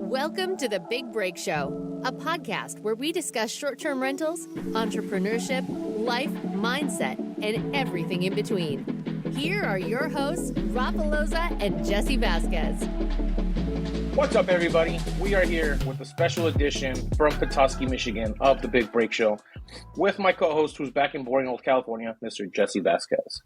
Welcome to The Big Break Show, a podcast where we discuss short-term rentals, entrepreneurship, life, mindset, and everything in between. Here are your hosts, Rafa Loza and Jesse Vasquez. What's up, everybody? We are here with a special edition from Petoskey, Michigan of The Big Break Show with my co-host who's back in boring old California, Mr. Jesse Vasquez.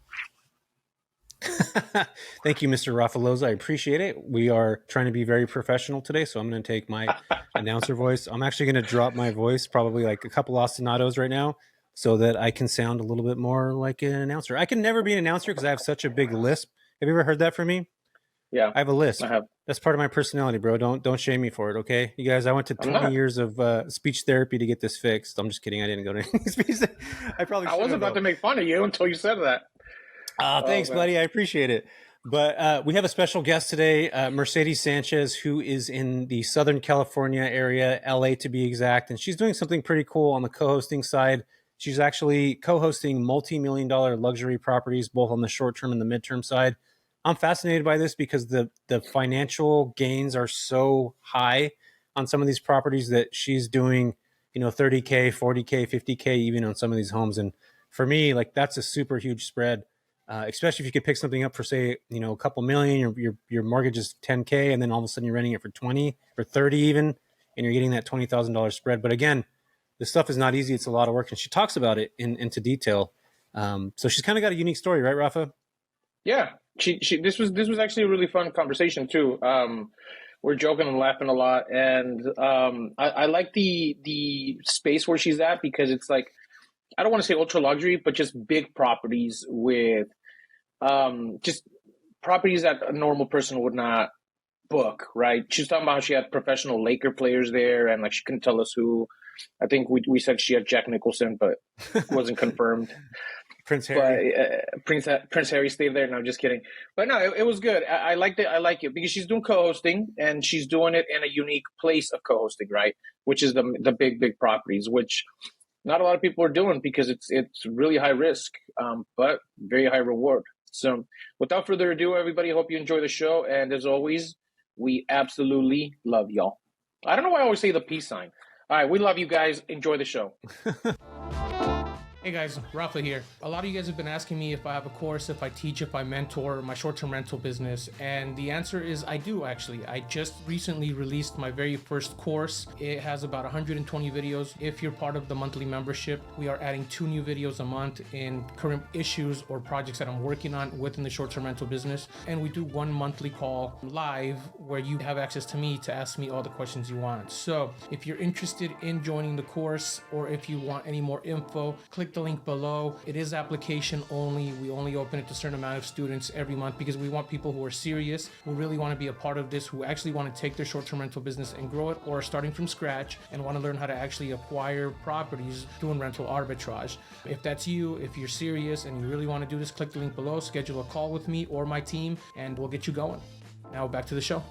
Thank you, Mr. Rafa Loza. I appreciate it. We are trying to be very professional today, so I'm going to take my announcer voice. I'm actually going to drop my voice, probably like a couple ostinatos right now, so that I can sound a little bit more like an announcer. I can never be an announcer because I have such a big lisp. Have you ever heard that from me? Yeah, I have a lisp. I have. That's part of my personality, bro. Don't shame me for it, okay? You guys, I went to 20 years of speech therapy to get this fixed. I'm just kidding. I didn't go to any speech therapy. I wasn't about to make fun of you until you said that. Thanks, buddy. I appreciate it. But we have a special guest today, Mercedes Sanchez, who is in the Southern California area, LA to be exact. And she's doing something pretty cool on the co-hosting side. She's actually co-hosting multi-million-dollar luxury properties, both on the short-term and the midterm side. I'm fascinated by this because the financial gains are so high on some of these properties that she's doing, 30K, 40K, 50K, even on some of these homes. And for me, like, that's a super huge spread. Especially if you could pick something up for, say, a couple million, your mortgage is 10K, and then all of a sudden you're renting it for 20 or 30 even, and you're getting that $20,000 spread. But again, this stuff is not easy. It's a lot of work. And she talks about it into detail. So she's kind of got a unique story, right, Rafa? Yeah. This was actually a really fun conversation too. We're joking and laughing a lot. And I like the space where she's at because it's like, I don't want to say ultra luxury, but just big properties with just properties that a normal person would not book, right? She's talking about how she had professional Laker players there, and like she couldn't tell us who. I think we said she had Jack Nicholson, but it wasn't confirmed. Prince Harry. But, Prince Harry stayed there. No, I'm just kidding. But no, it was good. I liked it. I like it because she's doing co-hosting, and she's doing it in a unique place of co-hosting, right? Which is the big properties, which not a lot of people are doing because it's really high risk, but very high reward. So without further ado, everybody, hope you enjoy the show. And as always, we absolutely love y'all. I don't know why I always say the peace sign. All right, we love you guys. Enjoy the show. Hey guys, Rafa here. A lot of you guys have been asking me if I have a course, if I teach, if I mentor my short-term rental business, and the answer is I do actually. I just recently released my very first course. It has about 120 videos. If you're part of the monthly membership, we are adding 2 new videos a month in current issues or projects that I'm working on within the short-term rental business. And we do 1 monthly call live where you have access to me to ask me all the questions you want. So if you're interested in joining the course or if you want any more info, click the link below. It is application only. We only open it to a certain amount of students every month because we want people who are serious, who really want to be a part of this, who actually want to take their short-term rental business and grow it, or are starting from scratch and want to learn how to actually acquire properties doing rental arbitrage. If that's you, if you're serious and you really want to do this, click the link below, schedule a call with me or my team, and we'll get you going. Now back to the show.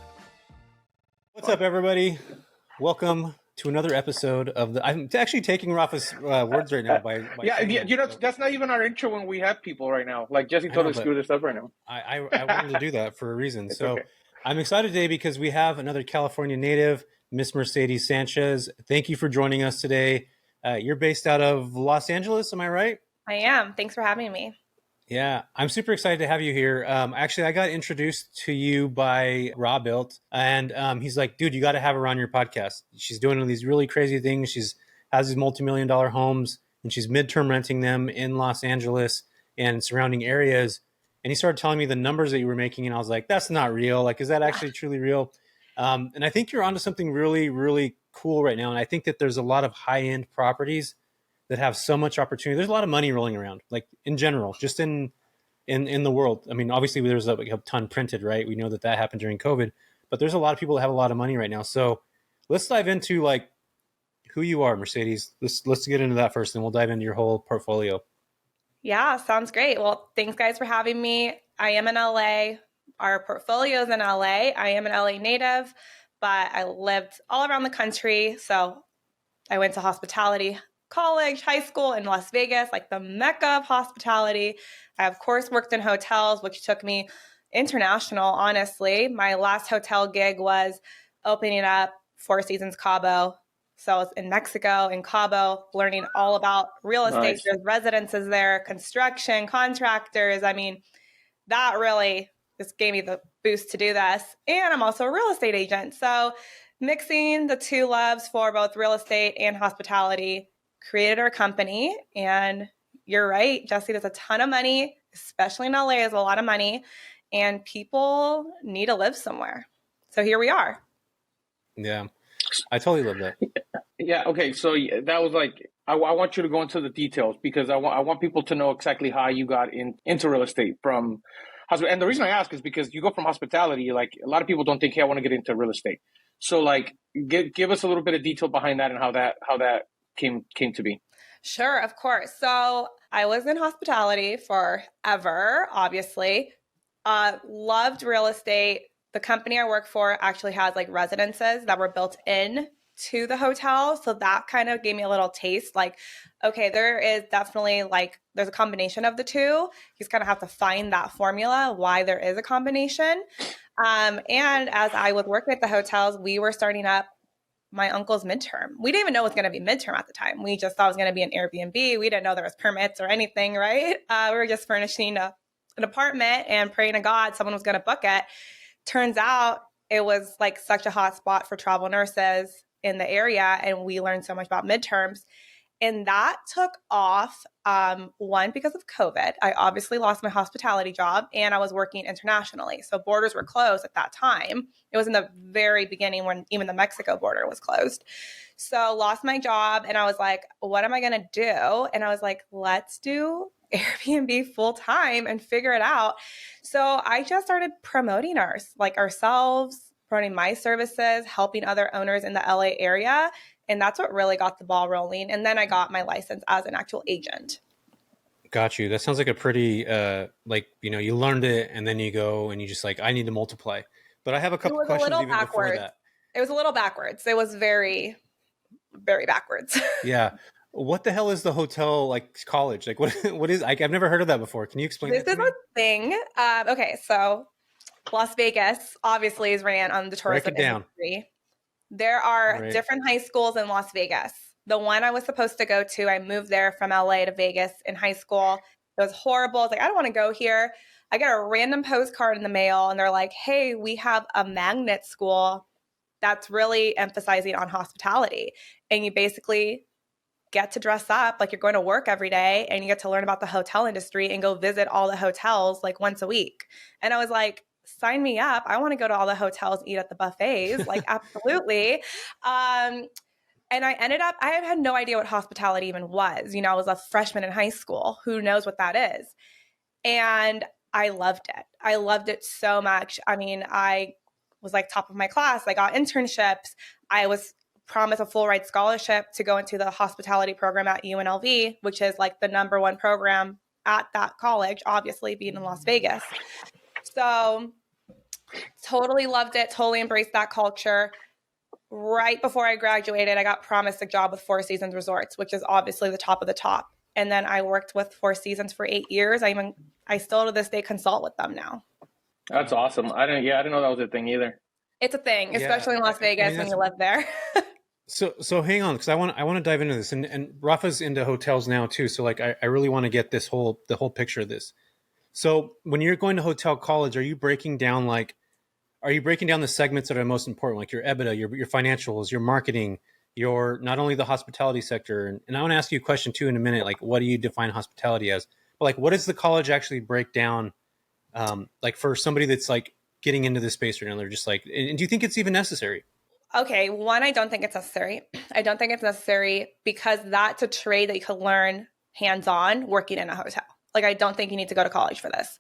What's up, everybody? Welcome to another episode of I'm actually taking Rafa's words right now by yeah, that's not even our intro when we have people right now. Like Jesse totally screwed this up right now. I wanted to do that for a reason. So okay. I'm excited today because we have another California native, Miss Mercedes Sanchez. Thank you for joining us today. You're based out of Los Angeles, am I right? I am. Thanks for having me. Yeah, I'm super excited to have you here. Actually, I got introduced to you by Robuilt, and he's like, dude, you got to have her on your podcast. She's doing all these really crazy things. She's has these multi-million-dollar homes, and she's midterm renting them in Los Angeles and surrounding areas. And he started telling me the numbers that you were making, and I was like, that's not real. Like, is that actually truly real? And I think you're onto something really, really cool right now. And I think that there's a lot of high-end properties that have so much opportunity. There's a lot of money rolling around, like in general, just in the world. I mean, obviously there's a ton printed, right? We know that happened during COVID, but there's a lot of people that have a lot of money right now. So let's dive into like who you are, Mercedes. Let's get into that first, and we'll dive into your whole portfolio. Yeah, sounds great. Well, thanks guys for having me. I am in LA. Our portfolio is in LA. I am an LA native, but I lived all around the country. So I went to hospitality college, high school in Las Vegas, like the mecca of hospitality. I, of course, worked in hotels, which took me international, honestly. My last hotel gig was opening up Four Seasons Cabo. So I was in Mexico, in Cabo, learning all about real estate. Nice. There's residences there, construction, contractors. I mean, that really just gave me the boost to do this. And I'm also a real estate agent. So mixing the two loves for both real estate and hospitality, created our company. And you're right, Jesse, there's a ton of money, especially in LA, there's a lot of money, and people need to live somewhere. So here we are. Yeah, I totally love that. Yeah. Okay. So that was like, I want you to go into the details because I want people to know exactly how you got into real estate from hospitality. And the reason I ask is because you go from hospitality, like a lot of people don't think, hey, I want to get into real estate. So like, give us a little bit of detail behind that and how that came to be. Sure, of course. So I was in hospitality forever, obviously. Loved real estate. The company I work for actually has like residences that were built in to the hotel. So that kind of gave me a little taste like, okay, there is definitely like, there's a combination of the two. You just kind of have to find that formula, why there is a combination. And as I was working at the hotels, we were starting up my uncle's midterm. We didn't even know it was going to be midterm at the time. We just thought it was going to be an Airbnb. We didn't know there was permits or anything, right? We were just furnishing an apartment and praying to God someone was going to book it. Turns out it was like such a hot spot for travel nurses in the area, and we learned so much about midterms. And that took off, one, because of COVID. I obviously lost my hospitality job and I was working internationally. So borders were closed at that time. It was in the very beginning when even the Mexico border was closed. So lost my job and I was like, what am I going to do? And I was like, let's do Airbnb full time and figure it out. So I just started promoting ourselves, promoting my services, helping other owners in the LA area. And that's what really got the ball rolling. And then I got my license as an actual agent. Got you. That sounds like a pretty, you learned it and then you go and you just like, I need to multiply. But I have a couple questions even before that. It was a little backwards. It was very, very backwards. Yeah. What the hell is the hotel like college? Like what is, I've never heard of that before. Can you explain this that to me? This is a thing. Okay. So Las Vegas obviously is ran on the tourism industry. There are different high schools in Las Vegas. The one I was supposed to go to, I moved there from LA to Vegas in high school. It was horrible. I was like, I don't want to go here. I get a random postcard in the mail and they're like, hey, we have a magnet school that's really emphasizing on hospitality. And you basically get to dress up like you're going to work every day and you get to learn about the hotel industry and go visit all the hotels like once a week. And I was like, sign me up. I want to go to all the hotels, eat at the buffets. Like, absolutely. And I had no idea what hospitality even was. I was a freshman in high school. Who knows what that is? And I loved it. I loved it so much. I mean, I was like top of my class. I got internships. I was promised a full ride scholarship to go into the hospitality program at UNLV, which is like the #1 program at that college, obviously being in Las Vegas. So totally loved it, totally embraced that culture. Right before I graduated, I got promised a job with Four Seasons Resorts, which is obviously the top of the top. And then I worked with Four Seasons for 8 years. I still to this day consult with them now. That's awesome. I didn't know that was a thing either. It's a thing, especially in Las Vegas when you live there. So hang on, because I want to dive into this, and Rafa's into hotels now too. So like I really want to get the whole picture of this. So when you're going to hotel college, are you breaking down the segments that are most important, like your EBITDA, your financials, your marketing, your not only the hospitality sector, and I want to ask you a question too in a minute, like what do you define hospitality as? But like what does the college actually break down, like for somebody that's like getting into this space right now? They're just like, and do you think it's even necessary? Okay, one, I don't think it's necessary. I don't think it's necessary because that's a trade that you could learn hands-on working in a hotel. Like, I don't think you need to go to college for this.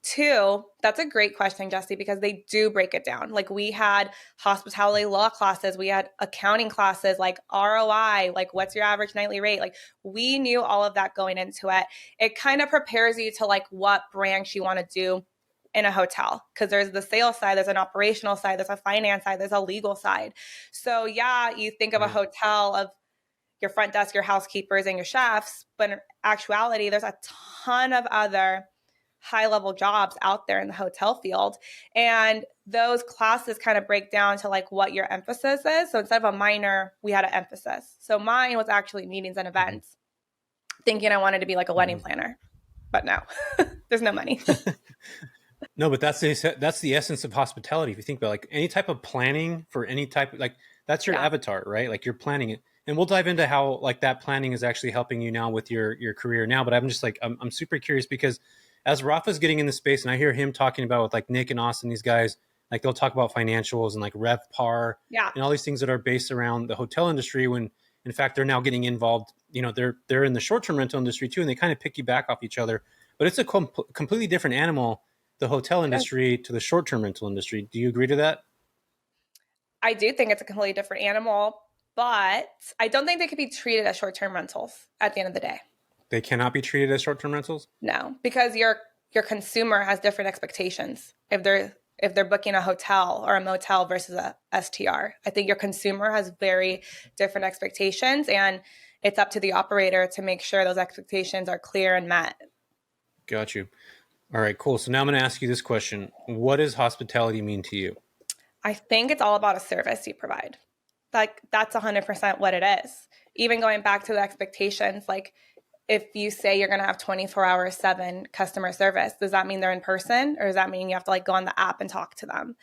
Two, that's a great question, Jesse, because they do break it down. Like, we had hospitality law classes, we had accounting classes, like ROI, like what's your average nightly rate? Like, we knew all of that going into it. It kind of prepares you to like what branch you want to do in a hotel, because there's the sales side, there's an operational side, there's a finance side, there's a legal side. So yeah, you think of a hotel of your front desk, your housekeepers, and your chefs. But in actuality, there's a ton of other high-level jobs out there in the hotel field. And those classes kind of break down to like what your emphasis is. So instead of a minor, we had an emphasis. So mine was actually meetings and events, thinking I wanted to be like a wedding planner. But no, there's no money. No, but that's the essence of hospitality. If you think about like any type of planning for any type of like, that's your avatar, right? Like you're planning it. And we'll dive into how like that planning is actually helping you now with your career now. But I'm just like, I'm super curious because as Rafa's getting in the space and I hear him talking about with like Nick and Austin, these guys, like they'll talk about financials and like RevPAR and all these things that are based around the hotel industry when in fact they're now getting involved, you know, they're in the short-term rental industry too, and they kind of piggyback off each other, but it's a completely different animal, the hotel industry to the short-term rental industry. Do you agree to that? I do think it's a completely different animal, but I don't think they could be treated as short-term rentals at the end of the day. They cannot be treated as short-term rentals? No, because your consumer has different expectations. If they're booking a hotel or a motel versus a STR, I think your consumer has very different expectations, and it's up to the operator to make sure those expectations are clear and met. Got you. All right, cool. So now I'm going to ask you this question. What does hospitality mean to you? I think it's all about a service you provide. Like that's 100% what it is. Even going back to the expectations, like if you say you're going to have 24/7 customer service, does that mean they're in person or does that mean you have to like go on the app and talk to them?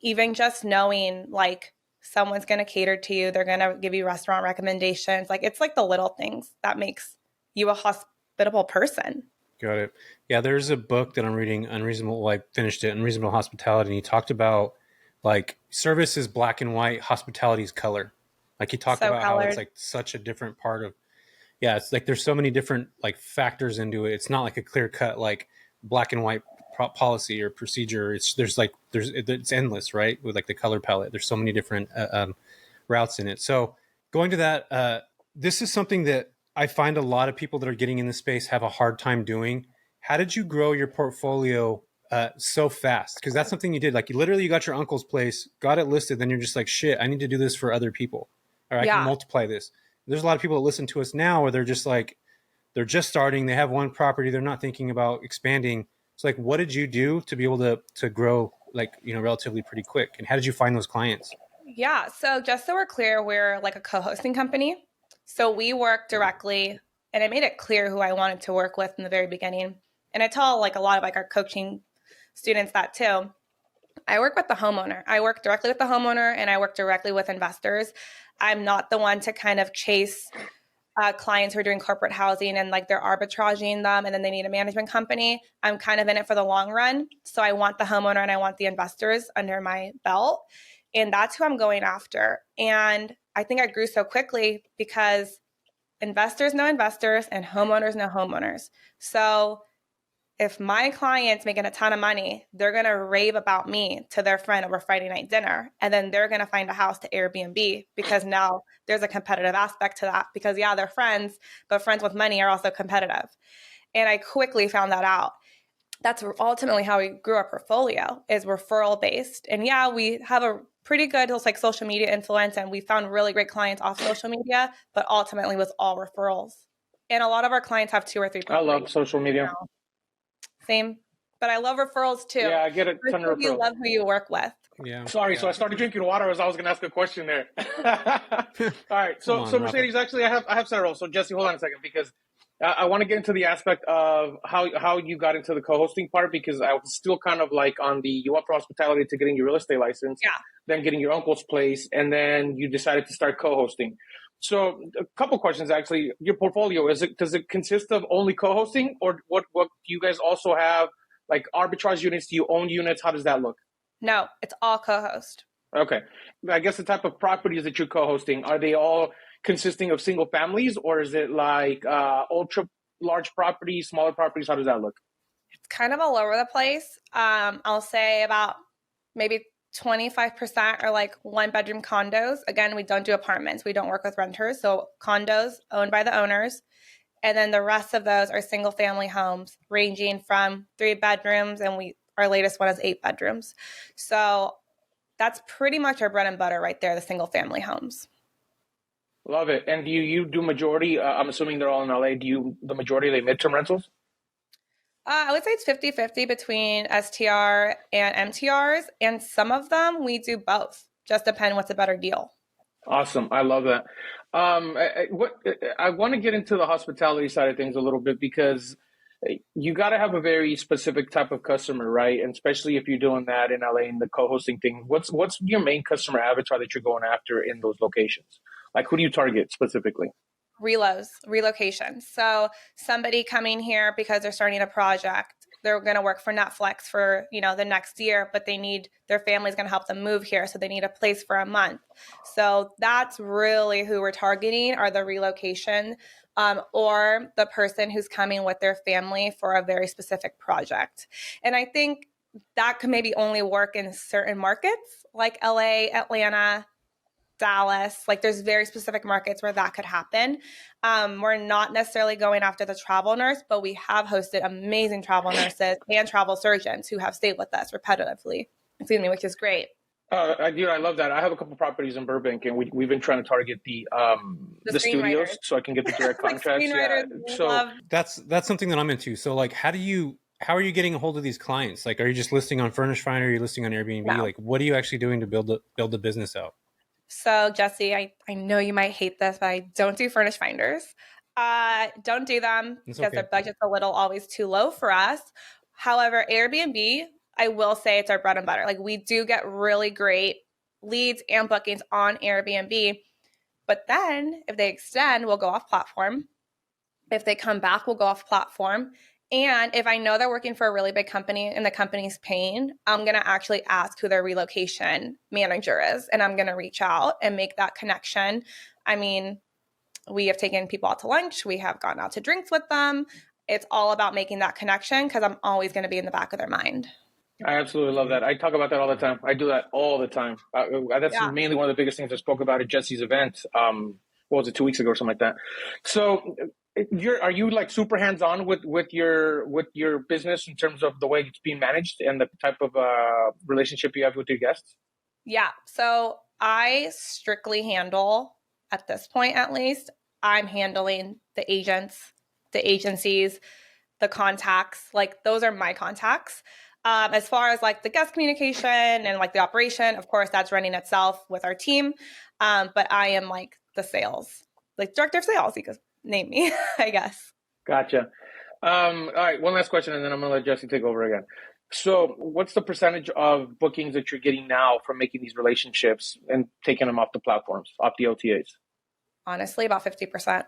Even just knowing like someone's going to cater to you, they're going to give you restaurant recommendations. Like it's like the little things that makes you a hospitable person. Got it. Yeah, there's a book that I'm reading, Unreasonable. I finished it, Unreasonable Hospitality, and he talked about like service is black and white, hospitality is color. Like he talked about colored. How it's like such a different part of. Yeah, it's like there's so many different like factors into it. It's not like a clear cut like black and white policy or procedure. It's endless, right? With like the color palette, there's so many different routes in it. So going to that, this is something that I find a lot of people that are getting in this space have a hard time doing. How did you grow your portfolio so fast? Because that's something you did. Like you got your uncle's place, got it listed, then you're just like, shit, I need to do this for other people. Or I can multiply this. There's a lot of people that listen to us now where they're just like, they're just starting. They have one property. They're not thinking about expanding. It's like, what did you do to be able to grow like, you know, relatively pretty quick? And how did you find those clients? Yeah. So just so we're clear, we're like a co-hosting company. So we work directly, and I made it clear who I wanted to work with in the very beginning. And I tell like a lot of like our coaching students that too. I work with the homeowner. I work directly with the homeowner and I work directly with investors. I'm not the one to kind of chase clients who are doing corporate housing and like they're arbitraging them and then they need a management company. I'm kind of in it for the long run. So I want the homeowner and I want the investors under my belt. And that's who I'm going after. And I think I grew so quickly because investors know investors and homeowners know homeowners. So if my client's making a ton of money, they're going to rave about me to their friend over Friday night dinner. And then they're going to find a house to Airbnb because now there's a competitive aspect to that because they're friends, but friends with money are also competitive. And I quickly found that out. That's ultimately how we grew our portfolio is referral based. And we have a pretty good like social media influence and we found really great clients off social media, but ultimately was all referrals. And a lot of our clients have 2 or 3 properties. I love social media. You know? Same, but I love referrals too. Yeah, I get a ton of referrals. You love who you work with. Yeah. Sorry, so I started drinking water as I was going to ask a question there. All right, so Mercedes, actually, I have several. So Jesse, hold on a second, because I want to get into the aspect of how you got into the co-hosting part, because I was still kind of like on the you went for hospitality to getting your real estate license, then getting your uncle's place, and then you decided to start co-hosting. So a couple questions, actually. Your portfolio, does it consist of only co-hosting, or what do you guys also have, like arbitrage units? Do you own units? How does that look? No, it's all co-host. Okay. I guess the type of properties that you're co-hosting, are they all consisting of single families, or is it like ultra large properties, smaller properties? How does that look? It's kind of all over the place. I'll say about maybe 25% are like 1-bedroom condos. Again, we don't do apartments. We don't work with renters. So condos owned by the owners. And then the rest of those are single family homes ranging from 3 bedrooms. And our latest one is 8 bedrooms. So that's pretty much our bread and butter right there, the single family homes. Love it. And do you do majority? I'm assuming they're all in LA. Do you the majority of the midterm rentals? I would say it's 50-50 between STR and MTRs. And some of them we do both. Just depend what's a better deal. Awesome. I love that. I want to get into the hospitality side of things a little bit because you got to have a very specific type of customer, right? And especially if you're doing that in LA and the co-hosting thing, what's your main customer avatar that you're going after in those locations? Like, who do you target specifically? Relocation. So somebody coming here because they're starting a project, they're going to work for Netflix for, the next year, but their family's going to help them move here. So they need a place for a month. So that's really who we're targeting, are the relocation or the person who's coming with their family for a very specific project. And I think that could maybe only work in certain markets like LA, Atlanta, Dallas. Like there's very specific markets where that could happen. We're not necessarily going after the travel nurse, but we have hosted amazing travel nurses and travel surgeons who have stayed with us repetitively, which is great. I love that. I have a couple properties in Burbank, and we've been trying to target the studios so I can get the direct contracts. So that's something that I'm into. So like, how are you getting a hold of these clients? Like, are you just listing on Furnish Finder? Are you listing on Airbnb? No. Like, what are you actually doing to build the business out? So Jesse, I know you might hate this, but I don't do Furnish Finders. Don't do them because their budget's a little always too low for us. However, Airbnb, I will say it's our bread and butter. Like we do get really great leads and bookings on Airbnb, but then if they extend, we'll go off platform. If they come back, we'll go off platform. And if I know they're working for a really big company and the company's paying, I'm going to actually ask who their relocation manager is. And I'm going to reach out and make that connection. I mean, we have taken people out to lunch. We have gone out to drinks with them. It's all about making that connection because I'm always going to be in the back of their mind. I absolutely love that. I talk about that all the time. I do that all the time. That's mainly one of the biggest things I spoke about at Jesse's event. What was it, 2 weeks ago or something like that? So are you like super hands-on with your business in terms of the way it's being managed and the type of relationship you have with your guests? Yeah. So I strictly handle, at this point at least, I'm handling the agents, the agencies, the contacts. Like those are my contacts. As far as like the guest communication and like the operation, of course, that's running itself with our team. But I am like the sales, like director of sales. You could name me, I guess. Gotcha. All right. One last question, and then I'm going to let Jesse take over again. So what's the percentage of bookings that you're getting now from making these relationships and taking them off the platforms, off the OTAs? Honestly, about 50%.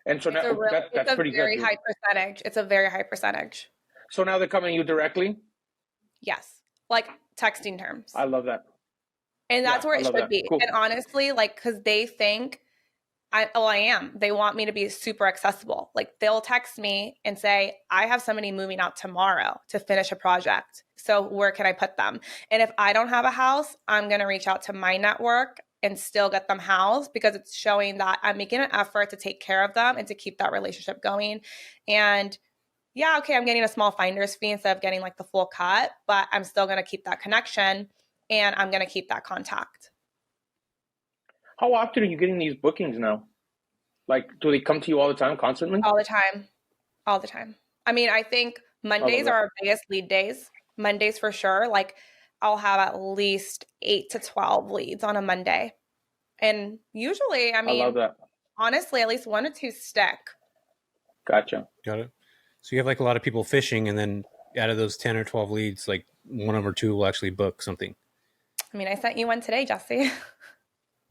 And so that's pretty good. Very high percentage. It's a very high percentage. So now they're coming to you directly? Yes. Like texting terms. I love that. And that's where it should be. Cool. And honestly, like, because they think I am. They want me to be super accessible. Like they'll text me and say, I have somebody moving out tomorrow to finish a project. So where can I put them? And if I don't have a house, I'm going to reach out to my network and still get them housed because it's showing that I'm making an effort to take care of them and to keep that relationship going. And yeah, okay, I'm getting a small finder's fee instead of getting like the full cut, but I'm still going to keep that connection and I'm going to keep that contact. How often are you getting these bookings now? Like, do they come to you all the time, constantly? All the time. All the time. I mean, I think Mondays are our biggest lead days. Mondays for sure. Like, I'll have at least 8 to 12 leads on a Monday. And usually, I mean, I love that. Honestly, at least 1 or 2 stick. Gotcha. Got it. So you have like a lot of people fishing, and then out of those 10 or 12 leads, like 1 or 2 will actually book something. I mean, I sent you one today, Jesse.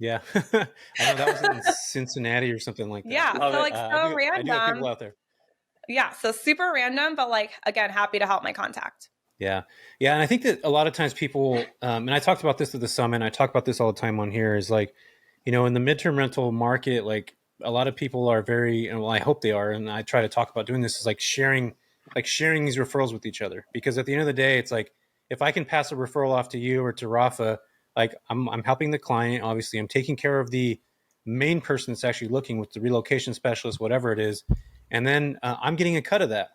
Yeah. I know that was in Cincinnati or something like that. Yeah. So like random. I do have people out there. Yeah. So super random, but like, again, happy to help my contact. Yeah. Yeah. And I think that a lot of times people, and I talked about this at the summit, and I talk about this all the time on here, is like, in the midterm rental market, like a lot of people are very, and well, I hope they are. And I try to talk about doing this is like sharing these referrals with each other, because at the end of the day, it's like, if I can pass a referral off to you or to Rafa, like I'm helping the client. Obviously, I'm taking care of the main person that's actually looking with the relocation specialist, whatever it is. And then I'm getting a cut of that.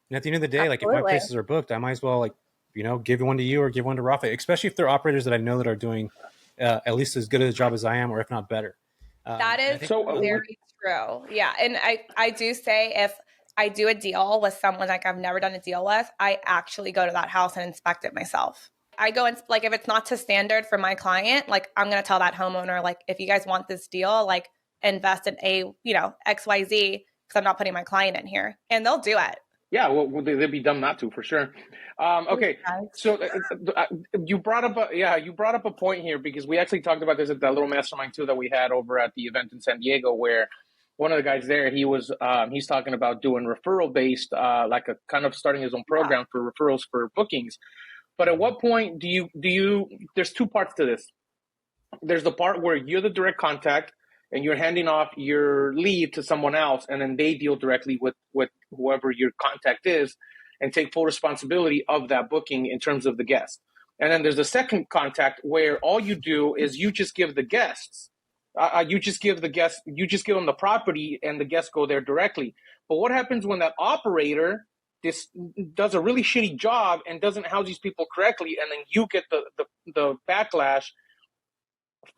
And at the end of the day, Absolutely. like if my places are booked, I might as well like, give one to you or give one to Rafa, especially if they're operators that I know that are doing at least as good a job as I am, or if not better. That is So, very true. Yeah. And I do say if I do a deal with someone like I've never done a deal with, I actually go to that house and inspect it myself. I go and like, if it's not to standard for my client, like I'm going to tell that homeowner, like, if you guys want this deal, like invest in XYZ, because I'm not putting my client in here, and they'll do it. Yeah, well, they'd be dumb not to, for sure. Okay, so you brought up a point here, because we actually talked about this at that little mastermind too that we had over at the event in San Diego, where one of the guys there, he's talking about doing referral based, like a kind of starting his own program for referrals for bookings. But at what point do you? There's two parts to this. There's the part where you're the direct contact and you're handing off your lead to someone else, and then they deal directly with whoever your contact is and take full responsibility of that booking in terms of the guest. And then there's a second contact where all you do is you just give the guests, you just give them the property and the guests go there directly. But what happens when that operator does a really shitty job and doesn't house these people correctly, and then you get the backlash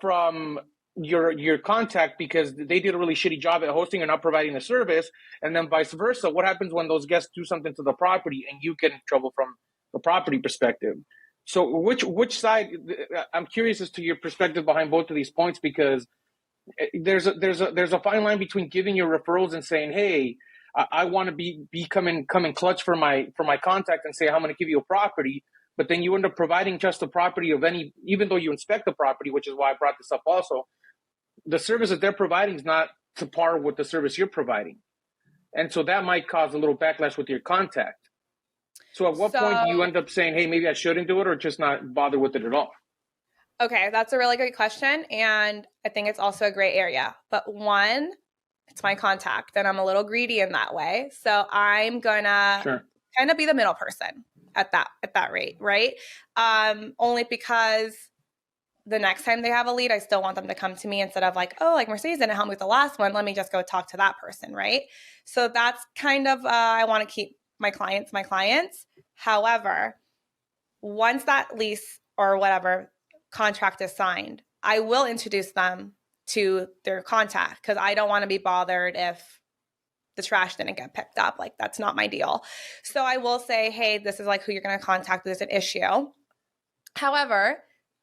from your contact because they did a really shitty job at hosting and not providing the service, and then vice versa? What happens when those guests do something to the property and you get in trouble from the property perspective? So which side? I'm curious as to your perspective behind both of these points, because there's a fine line between giving your referrals and saying, hey, I want to come in clutch for my contact and say, I'm going to give you a property, but then you end up providing just the property even though you inspect the property, which is why I brought this up also. The service that they're providing is not to par with the service you're providing. And so that might cause a little backlash with your contact. So at what point do you end up saying, hey, maybe I shouldn't do it, or just not bother with it at all? Okay, that's a really great question. And I think it's also a gray area. But one, it's my contact, and I'm a little greedy in that way. So I'm going to kind of be the middle person at that rate, right? Only because the next time they have a lead, I still want them to come to me instead of like, oh, like Mercedes didn't help me with the last one, let me just go talk to that person, right? So that's kind of, I want to keep my clients. However, once that lease or whatever contract is signed, I will introduce them to their contact, because I don't want to be bothered if the trash didn't get picked up. Like, that's not my deal. So I will say, hey, this is like who you're going to contact. There's an issue. However,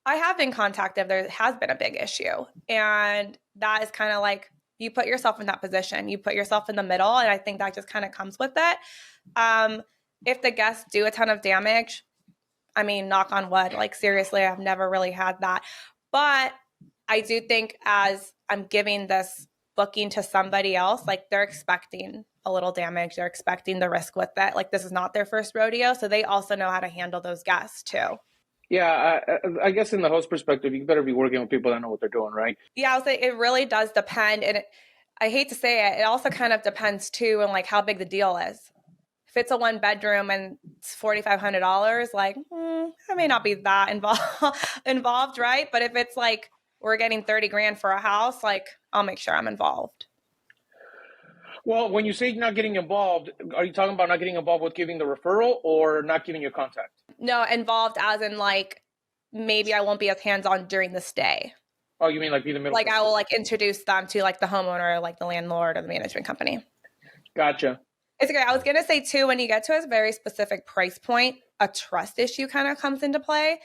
I have been contacted if there has been a big issue. And that is kind of like, you put yourself in that position. You put yourself in the middle. And I think that just kind of comes with it. If the guests do a ton of damage, I mean, knock on wood, like seriously, I've never really had that. But I do think as I'm giving this booking to somebody else, like they're expecting a little damage. They're expecting the risk with it. Like, this is not their first rodeo. So they also know how to handle those guests too. Yeah, I guess in the host perspective, you better be working with people that know what they're doing, right? Yeah, I'll say it really does depend. And I hate to say it, it also kind of depends too on like how big the deal is. If it's a 1-bedroom and it's $4,500, like, I may not be that involved, right? But if it's like, we're getting $30,000 for a house, like, I'll make sure I'm involved. Well, when you say not getting involved, are you talking about not getting involved with giving the referral or not giving your contact? No, involved as in like, maybe I won't be as hands-on during the stay. Oh, you mean like be the middle? Like person? I will like introduce them to like the homeowner, like the landlord or the management company. Gotcha. It's okay. I was going to say too, when you get to a very specific price point, a trust issue kind of comes into play.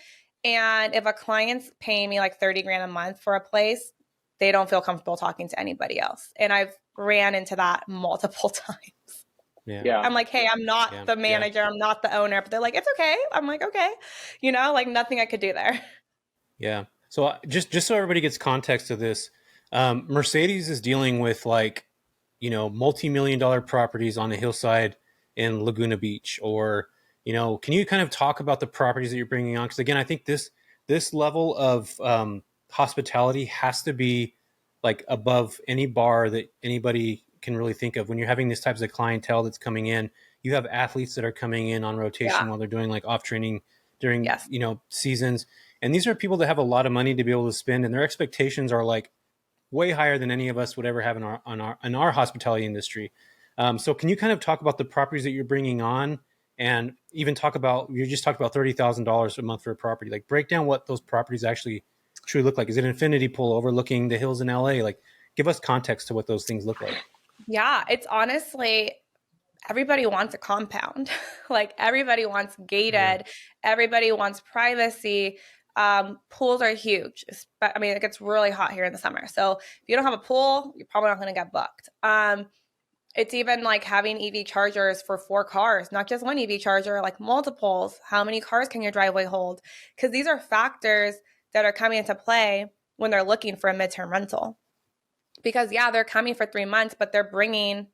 And if a client's paying me like $30,000 a month for a place, they don't feel comfortable talking to anybody else. And I've ran into that multiple times. Yeah. I'm like, hey, I'm not the manager. I'm not the owner. But they're like, it's okay. I'm like, okay. Like nothing I could do there. Yeah. So just so everybody gets context of this, Mercedes is dealing with like, multi-million-dollar properties on the hillside in Laguna Beach, or, can you kind of talk about the properties that you're bringing on? Because again, I think this level of hospitality has to be like above any bar that anybody can really think of. When you're having these types of clientele that's coming in, you have athletes that are coming in on rotation while they're doing like off training during, seasons. And these are people that have a lot of money to be able to spend, and their expectations are like way higher than any of us would ever have in our hospitality industry. So can you kind of talk about the properties that you're bringing on, and even you just talked about $30,000 a month for a property, like break down what those properties actually truly look like. Is it an infinity pool overlooking the hills in LA? Like, give us context to what those things look like. Yeah, it's honestly, everybody wants a compound. Like everybody wants gated, everybody wants privacy. Pools are huge. I mean, it gets really hot here in the summer. So if you don't have a pool, you're probably not going to get booked. It's even like having EV chargers for 4 cars, not just one EV charger, like multiples. How many cars can your driveway hold? Because these are factors that are coming into play when they're looking for a midterm rental. Because yeah, they're coming for 3 months, but they're bringing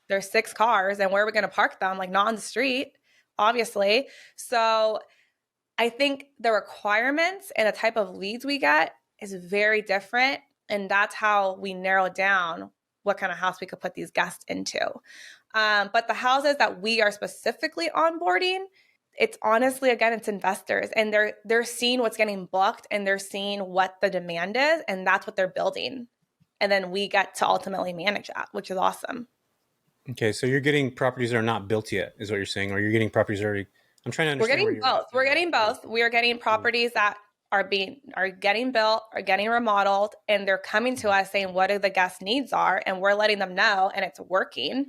their 6 cars, and where are we going to park them? Like not on the street, obviously. So I think the requirements and the type of leads we get is very different. And that's how we narrow down what kind of house we could put these guests into. But the houses that we are specifically onboarding, it's honestly, again, it's investors, and they're seeing what's getting booked, and they're seeing what the demand is, and that's what they're building. And then we get to ultimately manage that, which is awesome. Okay, so you're getting properties that are not built yet, is what you're saying, or you're getting properties already. I'm trying to understand. We're getting both. We're getting both. We are getting properties that are getting built, are getting remodeled, and they're coming to us saying what do the guest needs are, and we're letting them know, and it's working.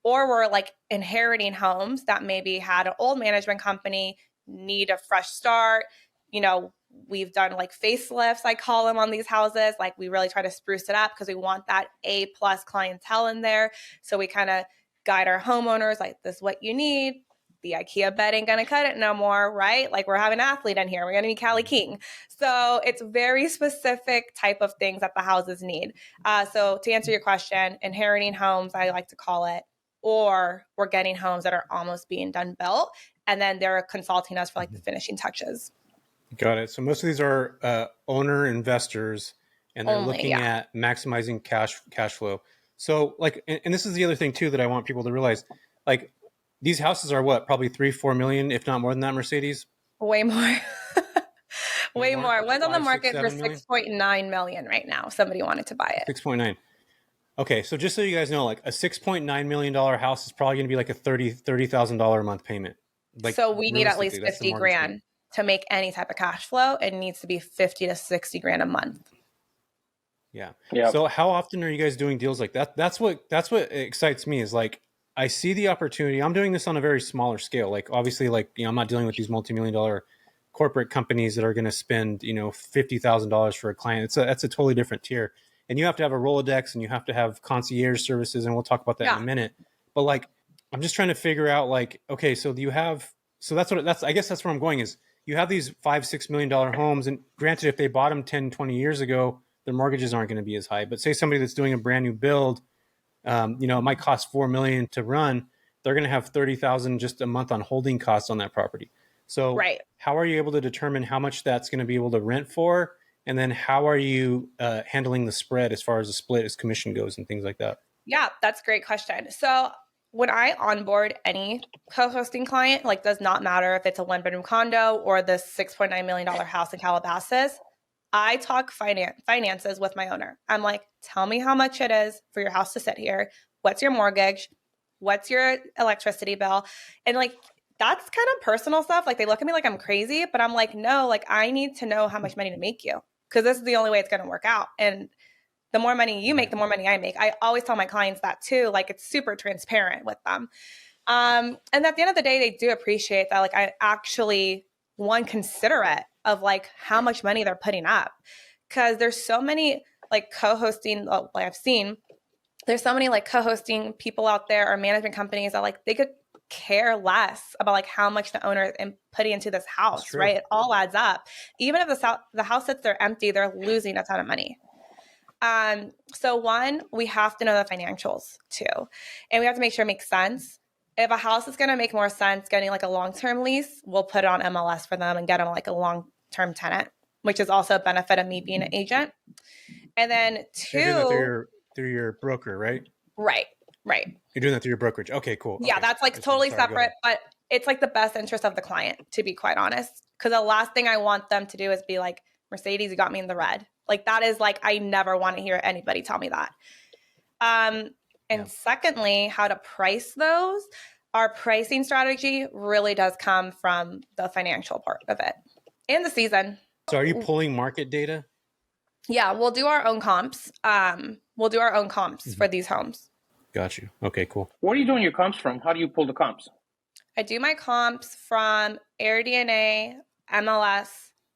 Or we're like inheriting homes that maybe had an old management company, need a fresh start. You know, we've done like facelifts, I call them, on these houses. Like we really try to spruce it up because we want that A+ clientele in there. So we kind of guide our homeowners like, this is what you need. The IKEA bed ain't going to cut it no more, right? Like we're having an athlete in here. We're going to need Callie King. So it's very specific type of things that the houses need. So to answer your question, inheriting homes, I like to call it, or we're getting homes that are almost being done built, and then they're consulting us for like the finishing touches. Got it. So most of these are owner investors, and they're looking at maximizing cash flow. So like, and this is the other thing too that I want people to realize, like these houses are what, probably 3-4 million, if not more than that, Mercedes? Way more. Way more. One's on the 5, market 6, for 7 $6.9 million right now. Somebody wanted to buy it. 6.9. Okay, so just so you guys know, like a $6.9 million house is probably going to be like a $30,000 a month payment. Like, so we need at least realistically, that's the 50 mortgage grand payment. to make any type of cash flow. It needs to be 50 to 60 grand a month. Yeah. Yep. So how often are you guys doing deals like that? That's what excites me, is like, I see the opportunity. I'm doing this on a very smaller scale. Like obviously, like, you know, I'm not dealing with these multi-million-dollar corporate companies that are going to spend, you know, $50,000 for a client. That's a totally different tier. And you have to have a Rolodex, and you have to have concierge services, and we'll talk about that in a minute. But like, I'm just trying to figure out, like, okay, so I guess that's where I'm going, is you have these $5-6 million homes, and granted, if they bought them 10, 20 years ago, their mortgages aren't going to be as high. But say somebody that's doing a brand new build, you know, it might cost $4 million to run. They're going to have $30,000 just a month on holding costs on that property. So how are you able to determine how much that's going to be able to rent for? And then how are you handling the spread as far as the split as commission goes and things like that? Yeah, that's a great question. So when I onboard any co-hosting client, like does not matter if it's a 1-bedroom condo or the $6.9 million house in Calabasas, I talk finances with my owner. I'm like, tell me how much it is for your house to sit here. What's your mortgage? What's your electricity bill? And like, that's kind of personal stuff. Like they look at me like I'm crazy, but I'm like, no, like I need to know how much money to make you, because this is the only way it's going to work out. And the more money you make, the more money I make. I always tell my clients that too. Like it's super transparent with them. And at the end of the day, they do appreciate that. Like I actually, one, considerate of like how much money they're putting up, because there's so many like co-hosting, like I've seen, there's so many like co-hosting people out there or management companies that like they could care less about like how much the owner is putting into this house, right? It all adds up. Even if the house sits there empty, they're losing a ton of money. So one, we have to know the financials too. And we have to make sure it makes sense. If a house is going to make more sense getting like a long-term lease, we'll put it on MLS for them and get them like a long-term tenant, which is also a benefit of me being an agent. And then two, you're doing that through your broker, right? Right. You're doing that through your brokerage. Okay, cool. Yeah, okay. that's like totally separate, but it's like the best interest of the client, to be quite honest. Because the last thing I want them to do is be like, Mercedes, you got me in the red. Like that is like, I never want to hear anybody tell me that. And secondly, how to price those. Our pricing strategy really does come from the financial part of it and the season. So are you pulling market data? Yeah, we'll do our own comps. We'll do our own comps for these homes. Got you. Okay, cool. Where are you doing your comps from? How do you pull the comps? I do my comps from AirDNA, MLS,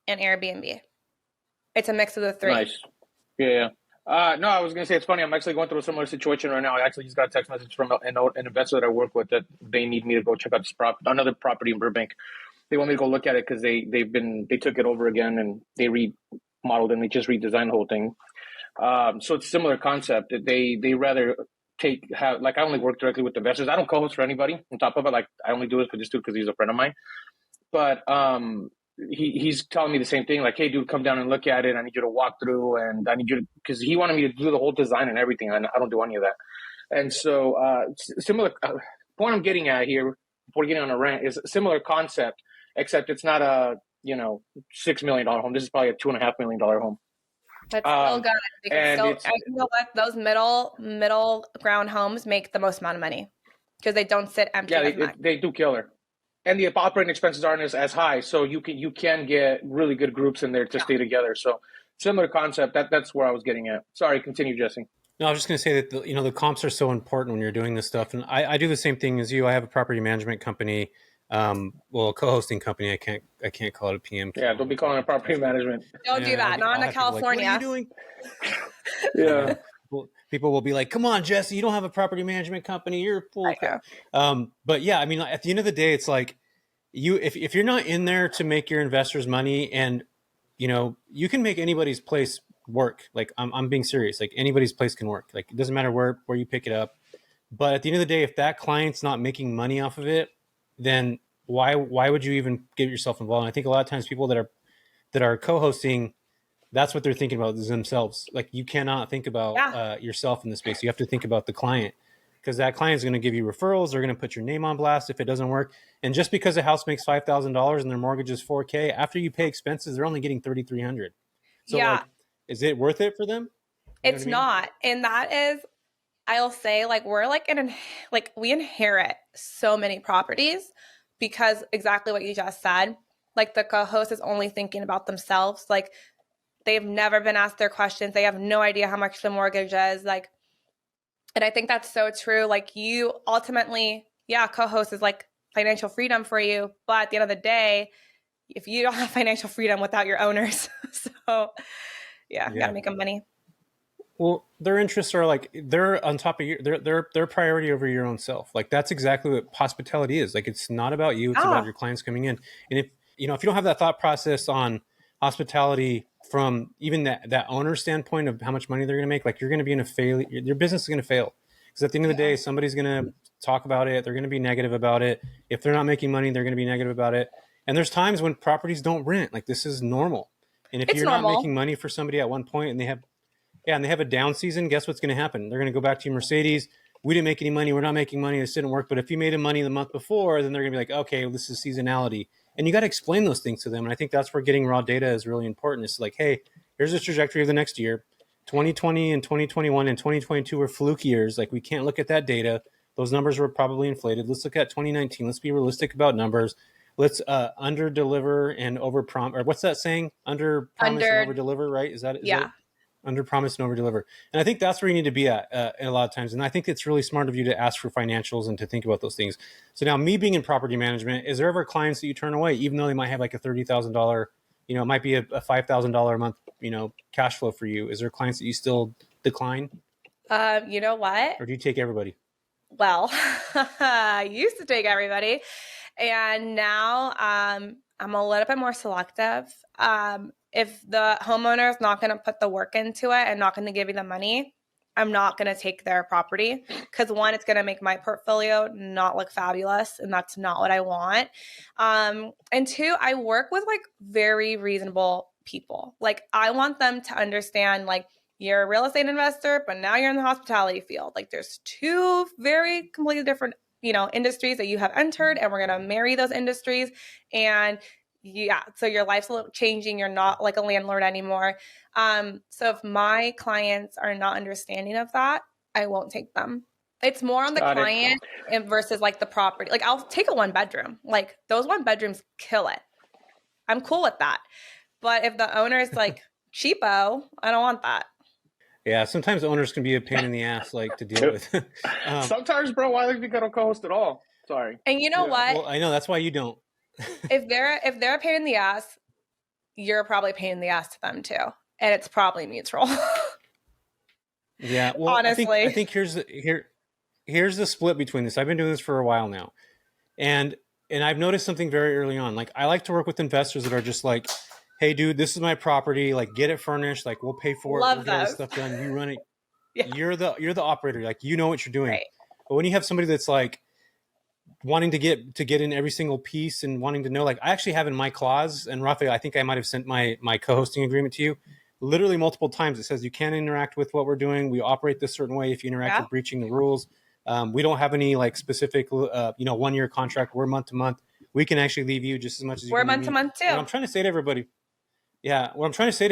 and Airbnb. It's a mix of the three. Nice. Yeah. No, I was going to say, it's funny. I'm actually going through a similar situation right now. I actually just got a text message from an investor that I work with that they need me to go check out this another property in Burbank. They want me to go look at it because they took it over again and they remodeled and they just redesigned the whole thing. So it's a similar concept. They rather I only work directly with investors. I don't co-host for anybody. On top of it, like I only do it for this dude because he's a friend of mine. But he's telling me the same thing. Like, hey, dude, come down and look at it. I need you to walk through, and I need you to, because he wanted me to do the whole design and everything. And I don't do any of that. And so similar point I'm getting at here before getting on a rant is a similar concept, except it's not a $6 million home. This is probably a $2.5 million home. That's still good because you know what? Those middle ground homes make the most amount of money because they don't sit empty. Yeah, they do killer. And the operating expenses aren't as high, so you can get really good groups in there to stay together. So similar concept. That's where I was getting at. Sorry, continue, Jesse. No, I was just going to say that the comps are so important when you're doing this stuff, and I do the same thing as you. I have a property management company, a co-hosting company. I can't call it a PM. Yeah, don't be calling it property management. Don't do that. Not in California. Like, what are you doing? Yeah. People will be like, "Come on, Jesse, you don't have a property management company. You're full." But yeah, I mean, at the end of the day, it's like if you're not in there to make your investors money, and you can make anybody's place work. Like I'm being serious. Like anybody's place can work. Like it doesn't matter where you pick it up. But at the end of the day, if that client's not making money off of it, then why would you even get yourself involved? And I think a lot of times people that are co-hosting, that's what they're thinking about is themselves. Like you cannot think about yourself in this space. You have to think about the client, because that client is going to give you referrals. They're going to put your name on blast if it doesn't work. And just because a house makes $5,000 and their mortgage is $4,000, after you pay expenses, they're only getting $3,300. So like, is it worth it for them? It's not. And that is, I'll say, like, we're we inherit so many properties because exactly what you just said, like the co-host is only thinking about themselves. Like they've never been asked their questions. They have no idea how much the mortgage is. Like, and I think that's so true. Like you ultimately, co-host is like financial freedom for you. But at the end of the day, if you don't have financial freedom without your owners, so you gotta make them money. Well, their interests are like they're on top of their priority over your own self. Like that's exactly what hospitality is. Like it's not about you; it's about your clients coming in. And if you don't have that thought process on hospitality from even that owner standpoint of how much money they're going to make, like you're going to be in a failure. Your business is going to fail because at the end of the day, somebody's going to talk about it. They're going to be negative about it. If they're not making money, they're going to be negative about it. And there's times when properties don't rent. Like this is normal. And if you're not making money for somebody at one point and they have a down season, guess what's going to happen? They're going to go back to your Mercedes. We didn't make any money. We're not making money. This didn't work. But if you made money the month before, then they're going to be like, okay, well, this is seasonality. And you got to explain those things to them. And I think that's where getting raw data is really important. It's like, hey, here's the trajectory of the next year. 2020 and 2021 and 2022 were fluke years. Like we can't look at that data. Those numbers were probably inflated. Let's look at 2019. Let's be realistic about numbers. Let's under deliver and over promise. Or what's that saying? Under promise and over deliver, right? Is that under promise and over deliver? And I think that's where you need to be at a lot of times. And I think it's really smart of you to ask for financials and to think about those things. So now, me being in property management, is there ever clients that you turn away, even though they might have like a $30,000, it might be a $5,000 a month, cash flow for you? Is there clients that you still decline? You know what? Or do you take everybody? Well, I used to take everybody. And now I'm a little bit more selective. If the homeowner is not going to put the work into it and not going to give you the money, I'm not going to take their property because one, it's going to make my portfolio not look fabulous, and that's not what I want. And two, I work with like very reasonable people. Like I want them to understand, like, you're a real estate investor, but now you're in the hospitality field. Like there's two very completely different industries that you have entered, and we're going to marry those industries. And so your life's a little changing. You're not like a landlord anymore. So if my clients are not understanding of that, I won't take them. It's more on the client versus like the property. Like I'll take a 1-bedroom. Like those 1-bedrooms kill it. I'm cool with that. But if the owner is like cheapo, I don't want that. Yeah, sometimes owners can be a pain in the ass, like to deal with. Sometimes, bro, why don't you got a co-host at all? Sorry. And you know what? Well, I know that's why you don't. If they're a pain in the ass, you're probably a pain in the ass to them too, and it's probably mutual. Yeah, well, Honestly, I think here's the split between this. I've been doing this for a while now, and I've noticed something very early on. Like, I like to work with investors that are just like, "Hey, dude, this is my property. Like, get it furnished. Like, we'll pay for it. Love We'll get all this those. stuff done. You run it. Yeah. You're the operator. Like, you know what you're doing." Right. But when you have somebody that's like wanting to get in every single piece and wanting to know, like, I actually have in my clause, and Rafael, I think I might have sent my co-hosting agreement to you. Literally multiple times it says you can't interact with what we're doing. We operate this certain way. If you interact, you're breaching the rules. We don't have any like specific 1 year contract. We're month to month. We can actually leave you just as much as you We're can month to month too. What I'm trying to say to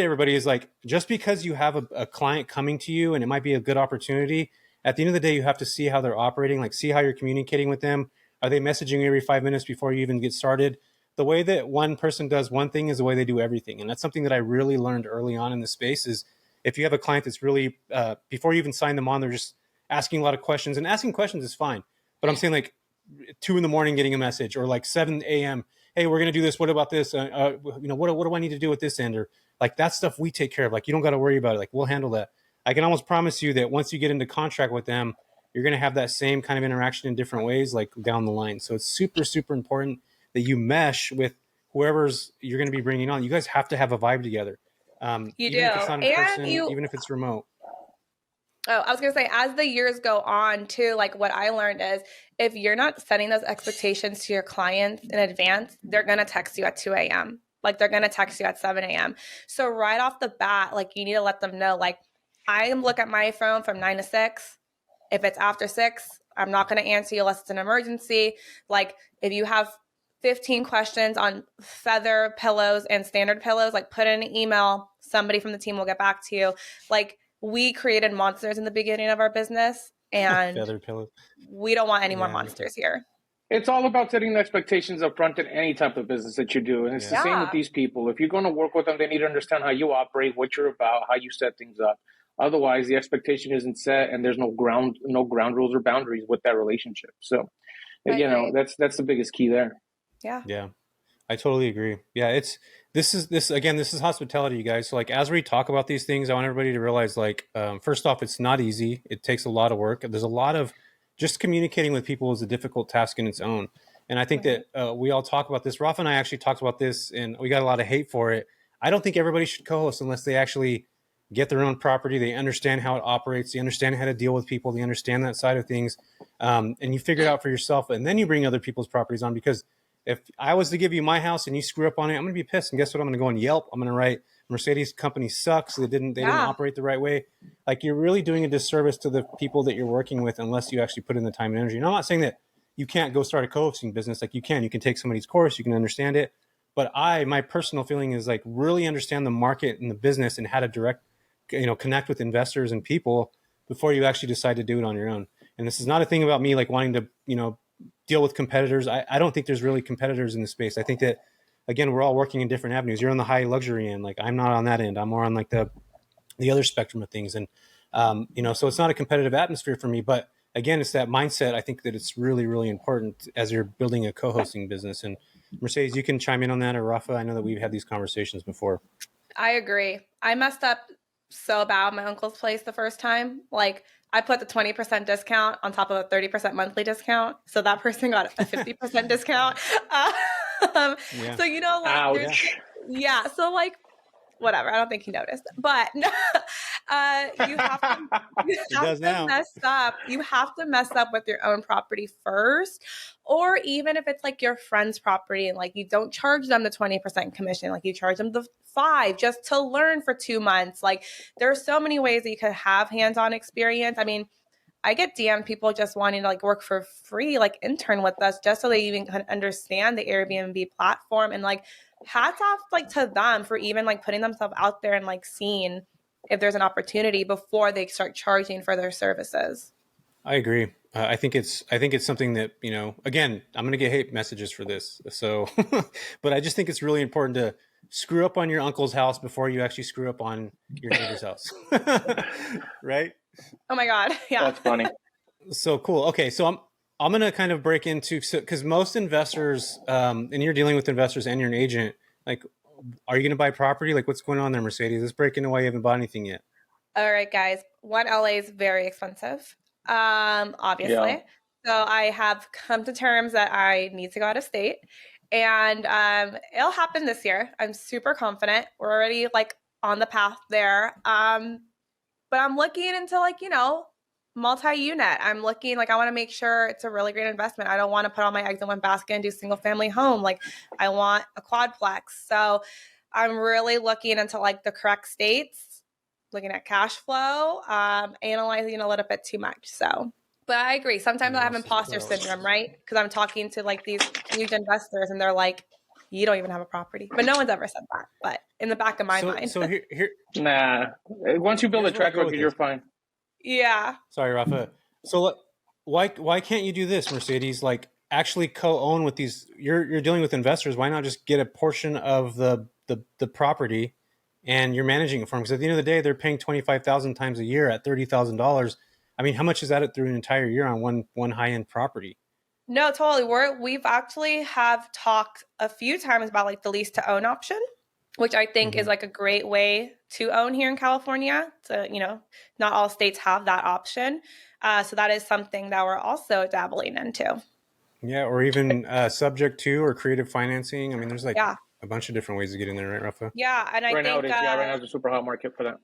everybody is, like, just because you have a client coming to you and it might be a good opportunity, at the end of the day, you have to see how they're operating, like see how you're communicating with them. Are they messaging you every 5 minutes before you even get started? The way that one person does one thing is the way they do everything. And that's something that I really learned early on in the space is if you have a client that's really, before you even sign them on, they're just asking a lot of questions, and asking questions is fine. But I'm saying like 2 a.m. getting a message, or like 7 a.m. Hey, we're going to do this. What about this? What do I need to do with this end? Or like that stuff we take care of. Like, you don't got to worry about it. Like, we'll handle that. I can almost promise you that once you get into contract with them, you're going to have that same kind of interaction in different ways, like down the line. So it's super, super important that you mesh with whoever's you're going to be bringing on. You guys have to have a vibe together. You even do. if it's not in person, even if it's remote. Oh, I was going to say, as the years go on too, like what I learned is if you're not setting those expectations to your clients in advance, they're going to text you at 2 a.m. Like they're going to text you at 7 a.m. So right off the bat, like you need to let them know, like, I look at my phone from 9 to 6. If it's after 6, I'm not going to answer you unless it's an emergency. Like if you have 15 questions on feather pillows and standard pillows, like put in an email. Somebody from the team will get back to you. Like, we created monsters in the beginning of our business, and Feather pillows. We don't want any more monsters here. It's all about setting the expectations up front in any type of business that you do. And it's the same with these people. If you're going to work with them, they need to understand how you operate, what you're about, how you set things up. Otherwise, the expectation isn't set, and there's no ground rules or boundaries with that relationship. So, that's the biggest key there. Yeah, I totally agree. Yeah, this is hospitality, you guys. So like, as we talk about these things, I want everybody to realize, like, first off, it's not easy. It takes a lot of work. There's a lot of just communicating with people is a difficult task in its own. And I think that we all talk about this. Rafa and I actually talked about this, and we got a lot of hate for it. I don't think everybody should co-host unless they actually get their own property. They understand how it operates. They understand how to deal with people. They understand that side of things. And you figure it out for yourself, and then you bring other people's properties on. Because if I was to give you my house and you screw up on it, I'm going to be pissed. And guess what? I'm going to go on Yelp. I'm going to write Mercedes company sucks. They didn't operate the right way. Like, you're really doing a disservice to the people that you're working with unless you actually put in the time and energy. And I'm not saying that you can't go start a co-hosting business. Like, you can take somebody's course, you can understand it. But my personal feeling is, like, really understand the market and the business and how to connect with investors and people before you actually decide to do it on your own. And this is not a thing about me, like, wanting to, deal with competitors. I don't think there's really competitors in the space. I think that, again, we're all working in different avenues. You're on the high luxury end. Like, I'm not on that end. I'm more on like the other spectrum of things. And, so it's not a competitive atmosphere for me, but again, it's that mindset. I think that it's really, really important as you're building a co-hosting business. And Mercedes, you can chime in on that, or Rafa. I know that we've had these conversations before. I agree. I messed up so bad at my uncle's place the first time. Like, I put the 20% discount on top of a 30% monthly discount. So that person got a 50% discount. So, Ouch. So like, whatever. I don't think he noticed, but you have to mess up. You have to mess up with your own property first, or even if it's like your friend's property and like you don't charge them the 20% commission, like you charge them the 5% just to learn for 2 months. Like, there are so many ways that you could have hands-on experience. I mean, I get DM people just wanting to like work for free, like intern with us just so they even can understand the Airbnb platform. And like, hats off like to them for even like putting themselves out there and like seeing if there's an opportunity before they start charging for their services. I agree. I think it's something that, again, I'm going to get hate messages for this. So, but I just think it's really important screw up on your uncle's house before you actually screw up on your neighbor's house. Right? Oh my God. Yeah. That's funny. So cool. Okay, so I'm gonna kind of break into, because most investors, and you're dealing with investors and you're an agent. Like, are you gonna buy property? Like, what's going on there, Mercedes? Let's break into why you haven't bought anything yet. All right, guys. One, LA is very expensive, obviously. Yeah. So I have come to terms that I need to go out of state, and it'll happen this year. I'm super confident. We're already like on the path there. But I'm looking into like, multi-unit. I'm looking like I want to make sure it's a really great investment. I don't want to put all my eggs in one basket and do single family home. Like I want a quadplex. So I'm really looking into like the correct states, looking at cash flow, analyzing a little bit too much. So, but I agree. Sometimes I have imposter syndrome, right? Because I'm talking to like these huge investors and they're like, you don't even have a property. But no one's ever said that. But in the back of my mind. So here. Nah. Once you build a track record, you're fine. Yeah. Sorry, Rafa. So why can't you do this, Mercedes? Like, actually co-own with these. You're dealing with investors. Why not just get a portion of the property, and you're managing it for them? Because at the end of the day, they're paying $25,000 times a year at $30,000. I mean, how much is that through an entire year on one high end property? No, totally. We've actually have talked a few times about like the lease to own option, which I think is like a great way to own here in California. So, not all states have that option. So that is something that we're also dabbling into. Yeah, or even subject to or creative financing. I mean, there's like a bunch of different ways to get in there, right, Rafa? Yeah, and I think right now it's a super hot market for that.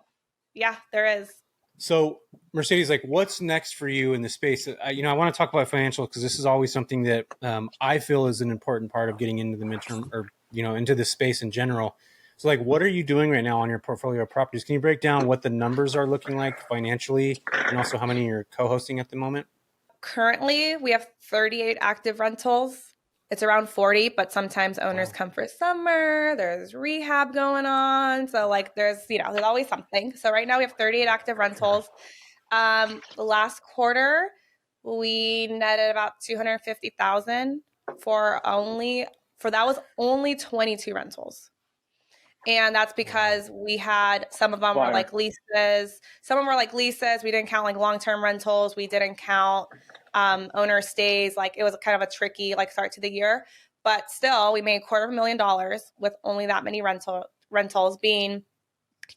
Yeah, there is. So, Mercedes, like, what's next for you in the space? I want to talk about financial because this is always something that I feel is an important part of getting into the midterm or, into this space in general. So, like, what are you doing right now on your portfolio of properties? Can you break down what the numbers are looking like financially and also how many you're co-hosting at the moment? Currently, we have 38 active rentals. It's around 40, but sometimes owners come for summer. There's rehab going on. So like there's always something. So right now we have 38 active rentals. The last quarter, we netted about $250,000 that was only 22 rentals. And that's because we had some of them were like leases. Some of them were like leases. We didn't count like long-term rentals. We didn't count owner stays. Like it was kind of a tricky like start to the year. But still, we made $250,000 with only that many rentals. Being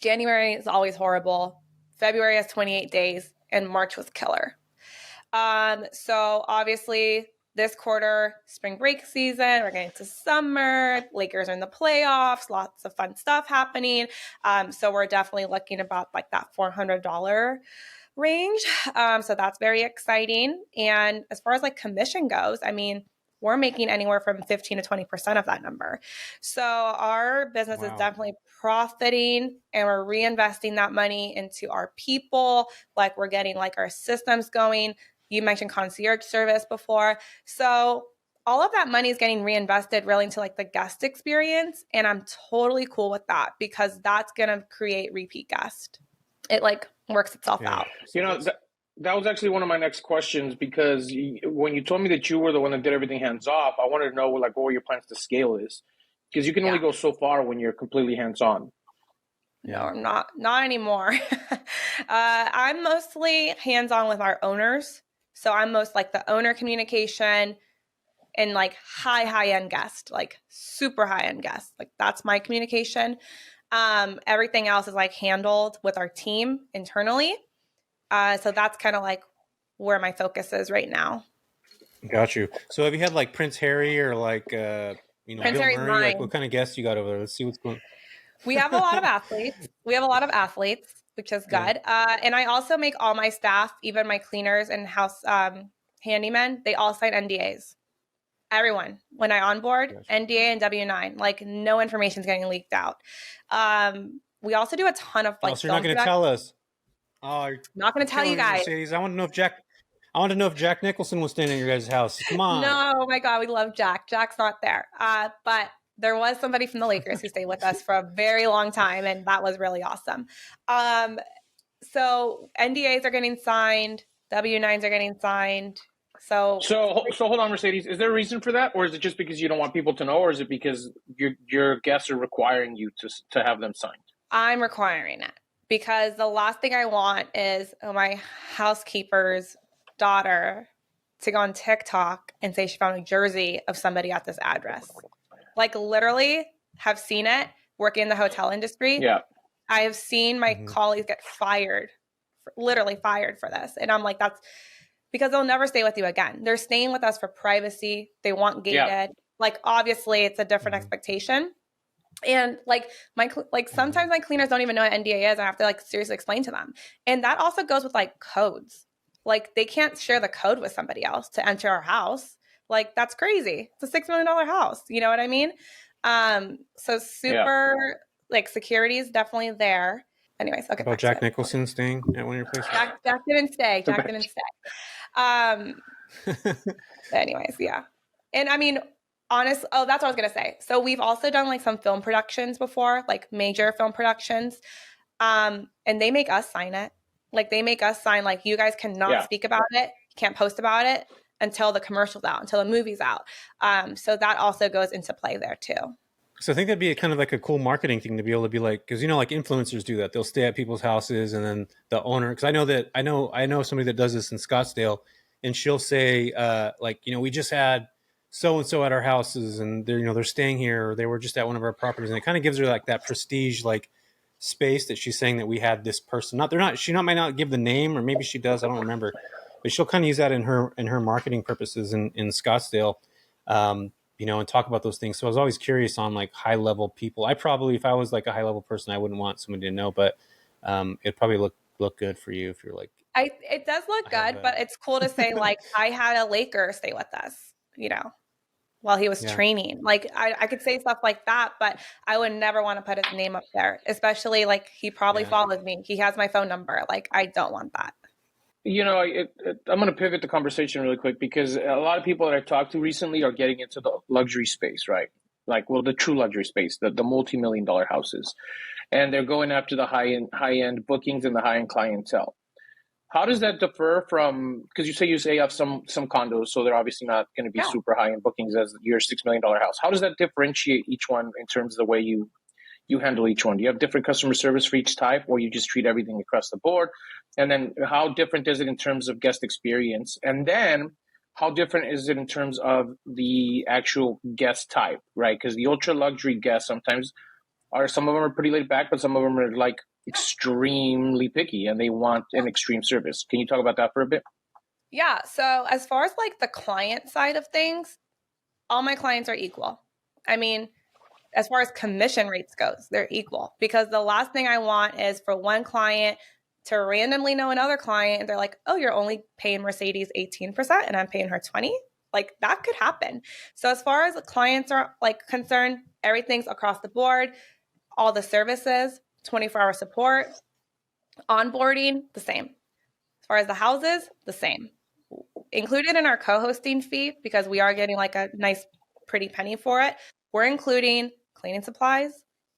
January is always horrible. February has 28 days, and March was killer. So obviously, this quarter, spring break season, we're getting to summer. Lakers are in the playoffs, lots of fun stuff happening. So we're definitely looking about like that $400 range. So that's very exciting. And as far as like commission goes, I mean, we're making anywhere from 15 to 20% of that number. So our business is definitely profiting, and we're reinvesting that money into our people. Like we're getting like our systems going. You mentioned concierge service before. So all of that money is getting reinvested really into like the guest experience. And I'm totally cool with that because that's going to create repeat guest. It like works itself out. That was actually one of my next questions, because when you told me that you were the one that did everything hands off, I wanted to know like what your plans to scale is, because you can only go so far when you're completely hands on. No, I'm not anymore. I'm mostly hands on with our owners. So I'm most like the owner communication and like high end guest, like super high end guest. Like that's my communication. Everything else is like handled with our team internally. So that's kind of like where my focus is right now. Got you. So have you had like Prince Harry or like Prince Bill Harry's Murray? mine. Like what kind of guests you got over there? Let's see what's going on. We have a lot of athletes. Which is good. And I also make all my staff, even my cleaners and house handymen, they all sign NDAs. Everyone, when I onboard, NDA and W-9, like no information is getting leaked out. We also do a ton of like. So you're not going to tell us? Oh, not going to tell you guys. Mercedes. I want to know if Jack Nicholson was staying at your guys' house. Come on. No, oh my God, we love Jack. Jack's not there. But there was somebody from the Lakers who stayed with us for a very long time, and that was really awesome. So NDAs are getting signed, W-9s are getting signed. So hold on, Mercedes. Is there a reason for that, or is it just because you don't want people to know, or is it because your guests are requiring you to have them signed? I'm requiring it because the last thing I want is my housekeeper's daughter to go on TikTok and say she found a jersey of somebody at this address. Like literally have seen it working in the hotel industry. Yeah. I have seen my colleagues get fired, literally fired for this. And I'm like, that's because they'll never stay with you again. They're staying with us for privacy. They want gated. Yeah. Like obviously it's a different expectation. And like sometimes my cleaners don't even know what NDA is. I have to like seriously explain to them. And that also goes with like codes. Like they can't share the code with somebody else to enter our house. Like that's crazy. It's a $6 million house. You know what I mean? So super like security is definitely there. Anyways, okay. About Jack Nicholson staying at one of your places? Jack didn't stay. Jack didn't stay. Anyways, yeah. And I mean, that's what I was going to say. So we've also done like some film productions before, like major film productions. And they make us sign it. Like they make us sign, like you guys cannot speak about it. You can't post about it until the commercial's out, until the movie's out. So that also goes into play there too. So I think that'd be kind of like a cool marketing thing to be able to be like, because you know, like influencers do that. They'll stay at people's houses, and then the owner, because I know somebody that does this in Scottsdale, and she'll say, like, you know, we just had so and so at our houses, and they're staying here, or they were just at one of our properties, and it kind of gives her like that prestige, like space that she's saying that we had this person. She might not give the name, or maybe she does, I don't remember, but she'll kind of use that in her marketing purposes in Scottsdale. And talk about those things. So I was always curious on like high level people. I probably, if I was like a high level person, I wouldn't want somebody to know, but it'd probably look good for you if you're like. It does look good, but it's cool to say like I had a Laker stay with us, while he was training. Like I could say stuff like that, but I would never want to put his name up there, especially like he probably follows me. He has my phone number. Like I don't want that. I'm going to pivot the conversation really quick because a lot of people that I've talked to recently are getting into the luxury space, right? Like, well, the true luxury space, the multi-million-dollar houses, and they're going after the high-end bookings and the high-end clientele. How does that differ from? Because you say you have some condos, so they're obviously not going to be super high-end bookings as your $6 million house. How does that differentiate each one in terms of the way you handle each one? Do you have different customer service for each type, or you just treat everything across the board? And then how different is it in terms of guest experience? And then how different is it in terms of the actual guest type, right? Because the ultra luxury guests sometimes some of them are pretty laid back, but some of them are like extremely picky and they want an extreme service. Can you talk about that for a bit? Yeah. So as far as like the client side of things, all my clients are equal. I mean, as far as commission rates goes, they're equal, because the last thing I want is for one client to randomly know another client and they're like, oh, you're only paying Mercedes 18% and I'm paying her 20%. Like that could happen. So as far as the clients are like concerned, everything's across the board, all the services, 24-hour support, onboarding, the same. As far as the houses, the same. Included in our co-hosting fee, because we are getting like a nice pretty penny for it, we're including cleaning supplies,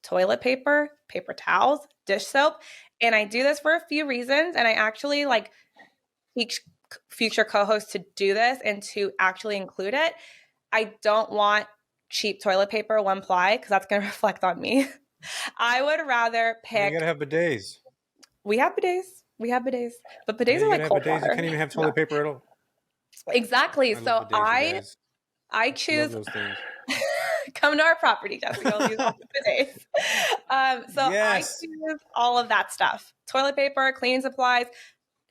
toilet paper, paper towels, dish soap. And I do this for a few reasons. And I actually like teach future co-hosts to do this and to actually include it. I don't want cheap toilet paper, one ply, because that's going to reflect on me. I would rather pick. You got to have bidets. We have bidets. But bidets are like cold water. You can't even have toilet paper at all. Exactly. So I choose. Love those things. Come to our property, Jessica. We'll use all the days. I choose all of that stuff. Toilet paper, cleaning supplies.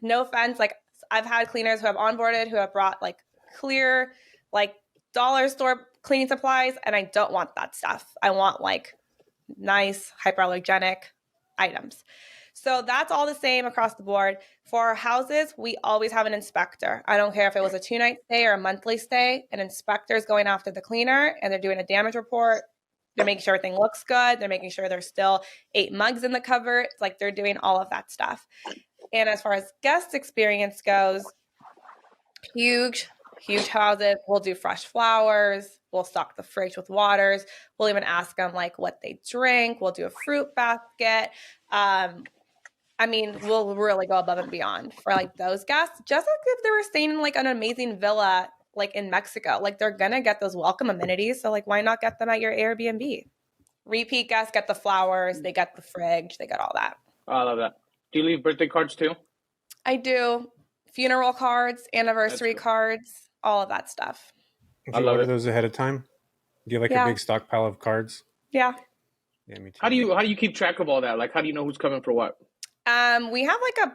No offense. Like I've had cleaners who have onboarded, who have brought like clear, like dollar store cleaning supplies. And I don't want that stuff. I want like nice hyperallergenic items. So that's all the same across the board. For our houses, we always have an inspector. I don't care if it was a 2-night stay or a monthly stay. An inspector is going after the cleaner and they're doing a damage report. They're making sure everything looks good. They're making sure there's still 8 mugs in the cupboard. It's like they're doing all of that stuff. And as far as guest experience goes, huge houses. We'll do fresh flowers. We'll stock the fridge with waters. We'll even ask them like what they drink. We'll do a fruit basket. I mean, we'll really go above and beyond for like those guests. Just like if they were staying in like an amazing villa, like in Mexico, like they're gonna get those welcome amenities. So like, why not get them at your Airbnb? Repeat guests get the flowers, they get the fridge, they get all that. Oh, I love that. Do you leave birthday cards too? I do funeral cards, anniversary cool. cards, all of that stuff. Do you order those ahead of time? Do you have like a big stockpile of cards? Yeah. Yeah, me too. How do you keep track of all that? Like, how do you know who's coming for what? We have like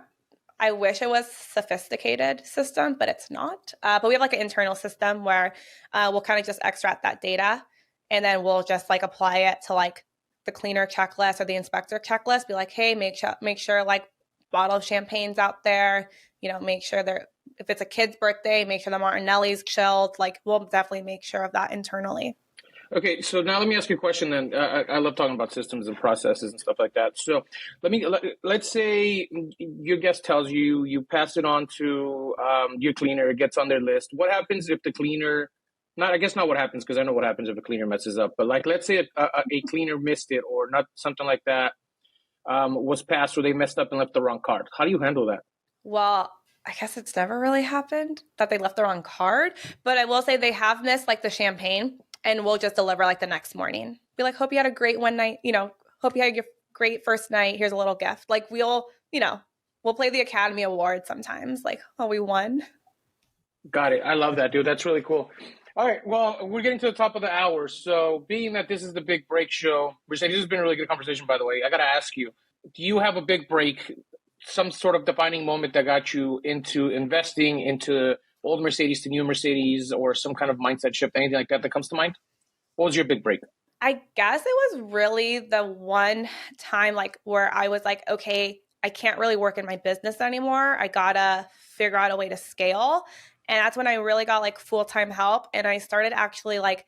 I wish it was sophisticated system, but it's not. But we have like an internal system where we'll kind of just extract that data and then we'll just like apply it to like the cleaner checklist or the inspector checklist. Be like, hey, make sure like bottle of champagne's out there. You know, make sure if it's a kid's birthday, make sure the Martinelli's chilled. Like we'll definitely make sure of that internally. Okay, so now let me ask you a question then. I love talking about systems and processes and stuff like that. So let's say your guest tells you, you pass it on to your cleaner, it gets on their list. What happens if the cleaner, not what happens, because I know what happens if a cleaner messes up, but like let's say a cleaner missed it or not, something like that was passed or they messed up and left the wrong card. How do you handle that? Well, I guess it's never really happened that they left the wrong card, but I will say they have missed like the champagne. And we'll just deliver like the next morning. Be like, hope you had a great one night, hope you had your great first night. Here's a little gift. Like we'll play the Academy Award sometimes. Like, oh, we won. Got it. I love that, dude. That's really cool. All right. Well, we're getting to the top of the hour. So being that this is the big break show, Mercedes, this has been a really good conversation, by the way. I got to ask you, do you have a big break, some sort of defining moment that got you into investing into old Mercedes to new Mercedes or some kind of mindset shift, anything like that comes to mind? What was your big break? I guess it was really the one time like where I was like, okay, I can't really work in my business anymore. I gotta figure out a way to scale. And that's when I really got like full-time help. And I started actually like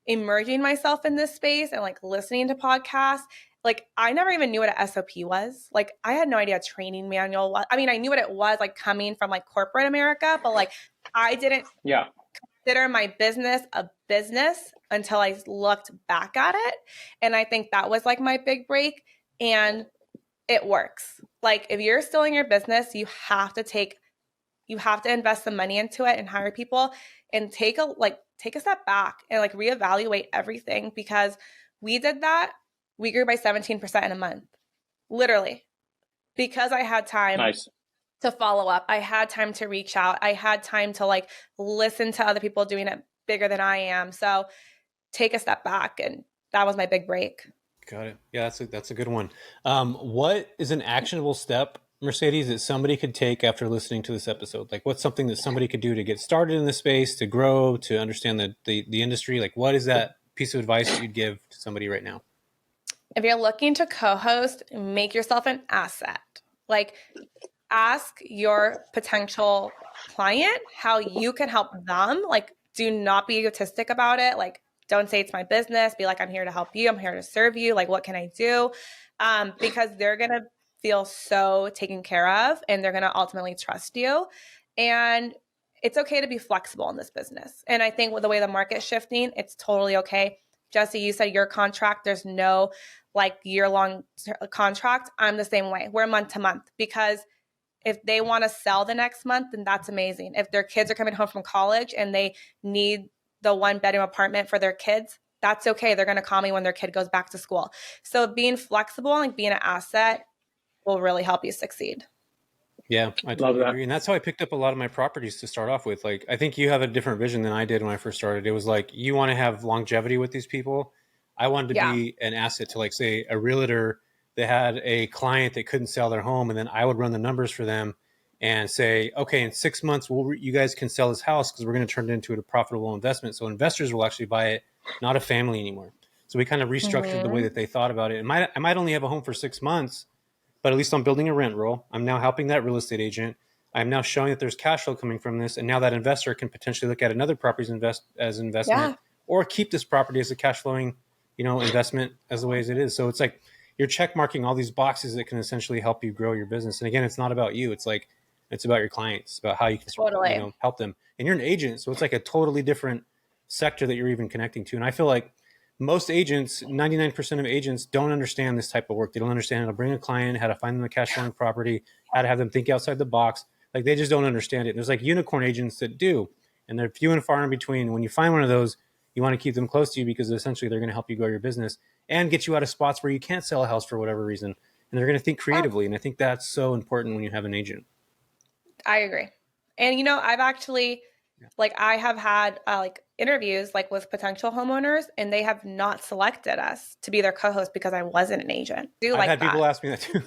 immersing myself in this space and like listening to podcasts. Like I never even knew what an SOP was. Like I had no idea a training manual was. I mean, I knew what it was like coming from like corporate America, but like I didn't consider my business a business until I looked back at it. And I think that was like my big break. And it works. Like if you're still in your business, you have to invest some money into it and hire people and take a step back and like reevaluate everything, because we did that. We grew by 17% in a month, literally, because I had time to follow up. I had time to reach out. I had time to like listen to other people doing it bigger than I am. So take a step back. And that was my big break. Got it. Yeah, that's a good one. What is an actionable step, Mercedes, that somebody could take after listening to this episode? Like what's something that somebody could do to get started in the space, to grow, to understand the industry? Like what is that piece of advice that you'd give to somebody right now? If you're looking to co-host, make yourself an asset. Like ask your potential client how you can help them. Like do not be egotistic about it. Like don't say it's my business. Be like, I'm here to help you. I'm here to serve you. Like, what can I do? Because they're going to feel so taken care of and they're going to ultimately trust you. And it's okay to be flexible in this business. And I think with the way the market's shifting, it's totally okay. Jesse, you said your contract, there's no like year-long contract. I'm the same way. We're month to month, because if they want to sell the next month, then that's amazing. If their kids are coming home from college and they need the one-bedroom apartment for their kids, that's okay. They're going to call me when their kid goes back to school. So being flexible and like being an asset will really help you succeed. Yeah, I totally agree. And that's how I picked up a lot of my properties to start off with. Like, I think you have a different vision than I did when I first started. It was like, you want to have longevity with these people. I wanted to be an asset to, like, say, a realtor that had a client that couldn't sell their home. And then I would run the numbers for them and say, okay, in 6 months, you guys can sell this house because we're going to turn it into a profitable investment. So investors will actually buy it, not a family anymore. So we kind of restructured the way that they thought about it. I might only have a home for 6 months, but at least I'm building a rent roll. I'm now helping that real estate agent. I'm now showing that there's cash flow coming from this. And now that investor can potentially look at another property as investment or keep this property as a cash flowing, investment as the way as it is. So it's like you're check marking all these boxes that can essentially help you grow your business. And again, it's not about you. It's like, it's about your clients. It's about how you can help them. And you're an agent. So it's like a totally different sector that you're even connecting to. And I feel like most agents, 99% of agents don't understand this type of work. They don't understand how to bring a client, how to find them a cash flowing property, how to have them think outside the box. Like they just don't understand it. There's like unicorn agents that do, and they're few and far in between. When you find one of those, you want to keep them close to you because essentially they're going to help you grow your business and get you out of spots where you can't sell a house for whatever reason. And they're going to think creatively. And I think that's so important when you have an agent. I agree. And, you know, I've actually, like, I have had like interviews like with potential homeowners, and they have not selected us to be their co-host because I wasn't an agent. I've had people ask me that too.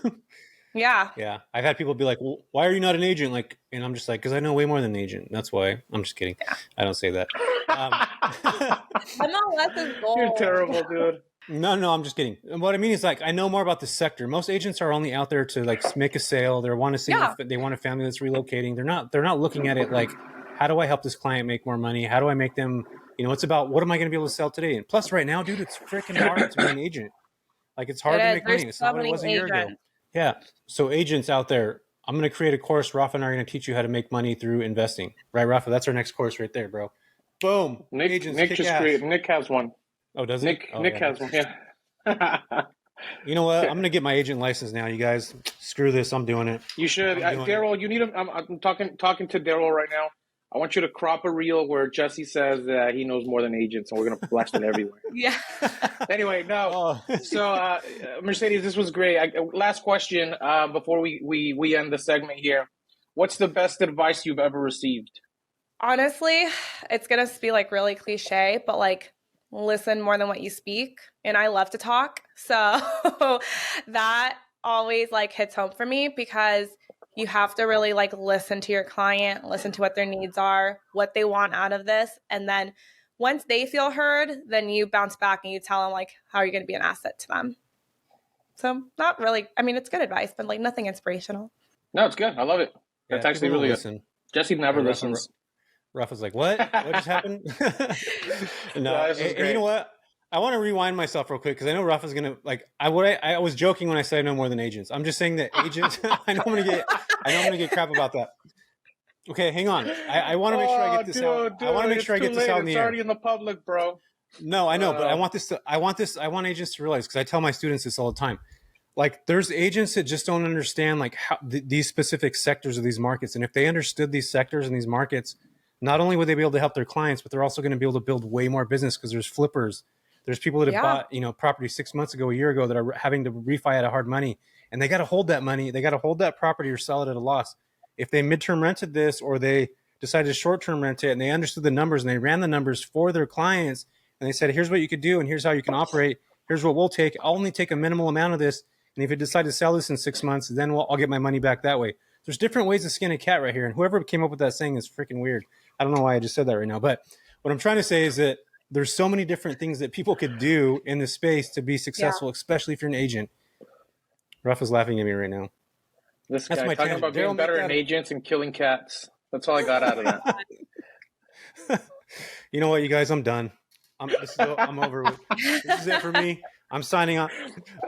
Yeah. Yeah. I've had people be like, well, why are you not an agent? Like, and I'm just like, because I know way more than an agent. That's why. I'm just kidding. Yeah. I don't say that. MLS is gold. You're terrible, dude. No, I'm just kidding. What I mean is like, I know more about the sector. Most agents are only out there to like make a sale. They want to see, they want a family that's relocating. They're not looking at it like, how do I help this client make more money? How do I make them, you know, it's about what am I going to be able to sell today? And plus right now, dude, it's freaking hard to be an agent. Like it's hard to make money. It's not what it was a year ago. Yeah. So agents out there, I'm going to create a course. Rafa and I are going to teach you how to make money through investing. Right, Rafa? That's our next course right there, bro. Boom. Nick just created. Nick has one. Oh, does he? Nick has one. Yeah. You know what? I'm going to get my agent license now, you guys. Screw this. I'm doing it. You should. Daryl, you need him. I'm talking to Daryl right now. I want you to crop a reel where Jesse says that he knows more than agents, and we're going to blast it everywhere. Yeah. Anyway, no. So, Mercedes, this was great. Last question before we end the segment here. What's the best advice you've ever received? Honestly, it's going to be like really cliche, but like listen more than what you speak. And I love to talk. So that always like hits home for me because you have to really like listen to your client, listen to what their needs are, what they want out of this. And then once they feel heard, then you bounce back and you tell them like, how are you going to be an asset to them? So not really, I mean, it's good advice, but like nothing inspirational. No, it's good. I love it. That's actually really good. Jesse never listens. Rafa's like, what? What just happened? No, and you know what? I want to rewind myself real quick because I know Rafa's gonna like. I was joking when I said I know more than agents. I'm just saying that agents. I know I'm gonna get crap about that. Okay, hang on. I want to make sure I get this out. I want to make sure I get this out in the air. It's already in the public, bro. No, I know, but I want this. I want agents to realize because I tell my students this all the time. Like, there's agents that just don't understand like how these specific sectors of these markets, and if they understood these sectors and these markets, not only would they be able to help their clients, but they're also going to be able to build way more business because there's flippers. There's people that have bought, property 6 months ago, a year ago that are having to refi out of hard money, and they got to hold that money. They got to hold that property or sell it at a loss. If they midterm rented this or they decided to short-term rent it and they understood the numbers and they ran the numbers for their clients and they said, here's what you could do and here's how you can operate. Here's what we'll take. I'll only take a minimal amount of this. And if you decide to sell this in 6 months, then I'll get my money back that way. There's different ways to skin a cat right here. And whoever came up with that saying is freaking weird. I don't know why I just said that right now. But what I'm trying to say is that there's so many different things that people could do in this space to be successful, especially if you're an agent. Rafa's laughing at me right now. This guy talking about being better than agents and killing cats. That's all I got out of that. You know what, you guys? I'm done. I'm over with. This is it for me. I'm signing off.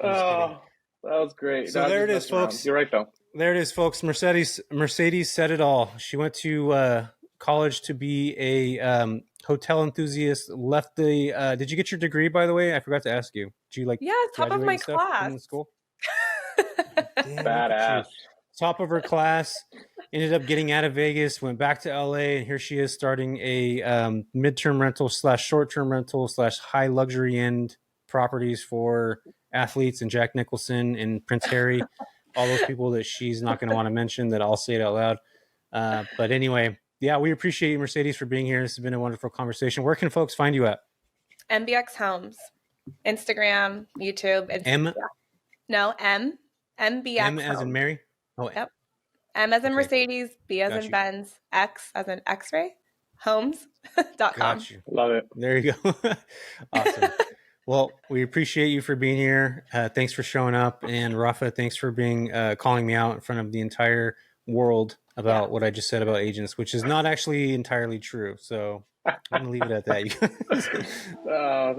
Oh, that was great. So there it is, folks. You're right, though. There it is, folks. Mercedes said it all. She went to college to be a hotel enthusiast. Left the. Did you get your degree, by the way? I forgot to ask you. Did you top of my class in school? Damn, badass. Top of her class. Ended up getting out of Vegas. Went back to LA, and here she is starting a midterm rental / short-term rental / high luxury end properties for athletes and Jack Nicholson and Prince Harry. All those people that she's not going to want to mention that I'll say it out loud. But anyway, yeah, we appreciate you, Mercedes, for being here. This has been a wonderful conversation. Where can folks find you at? MBX Homes, Instagram, YouTube. M? No, MBX M as Homes. in Mary? Oh, yep. M as in Mercedes, B as in Benz, X as in X-ray, homes.com. Got you. Love it. There you go. Awesome. Well, we appreciate you for being here. Thanks for showing up. And Rafa, thanks for calling me out in front of the entire world about what I just said about agents, which is not actually entirely true. So I'm going to leave it at that. You guys.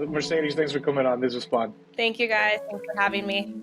Mercedes, thanks for coming on. This was fun. Thank you, guys. Thanks for having me.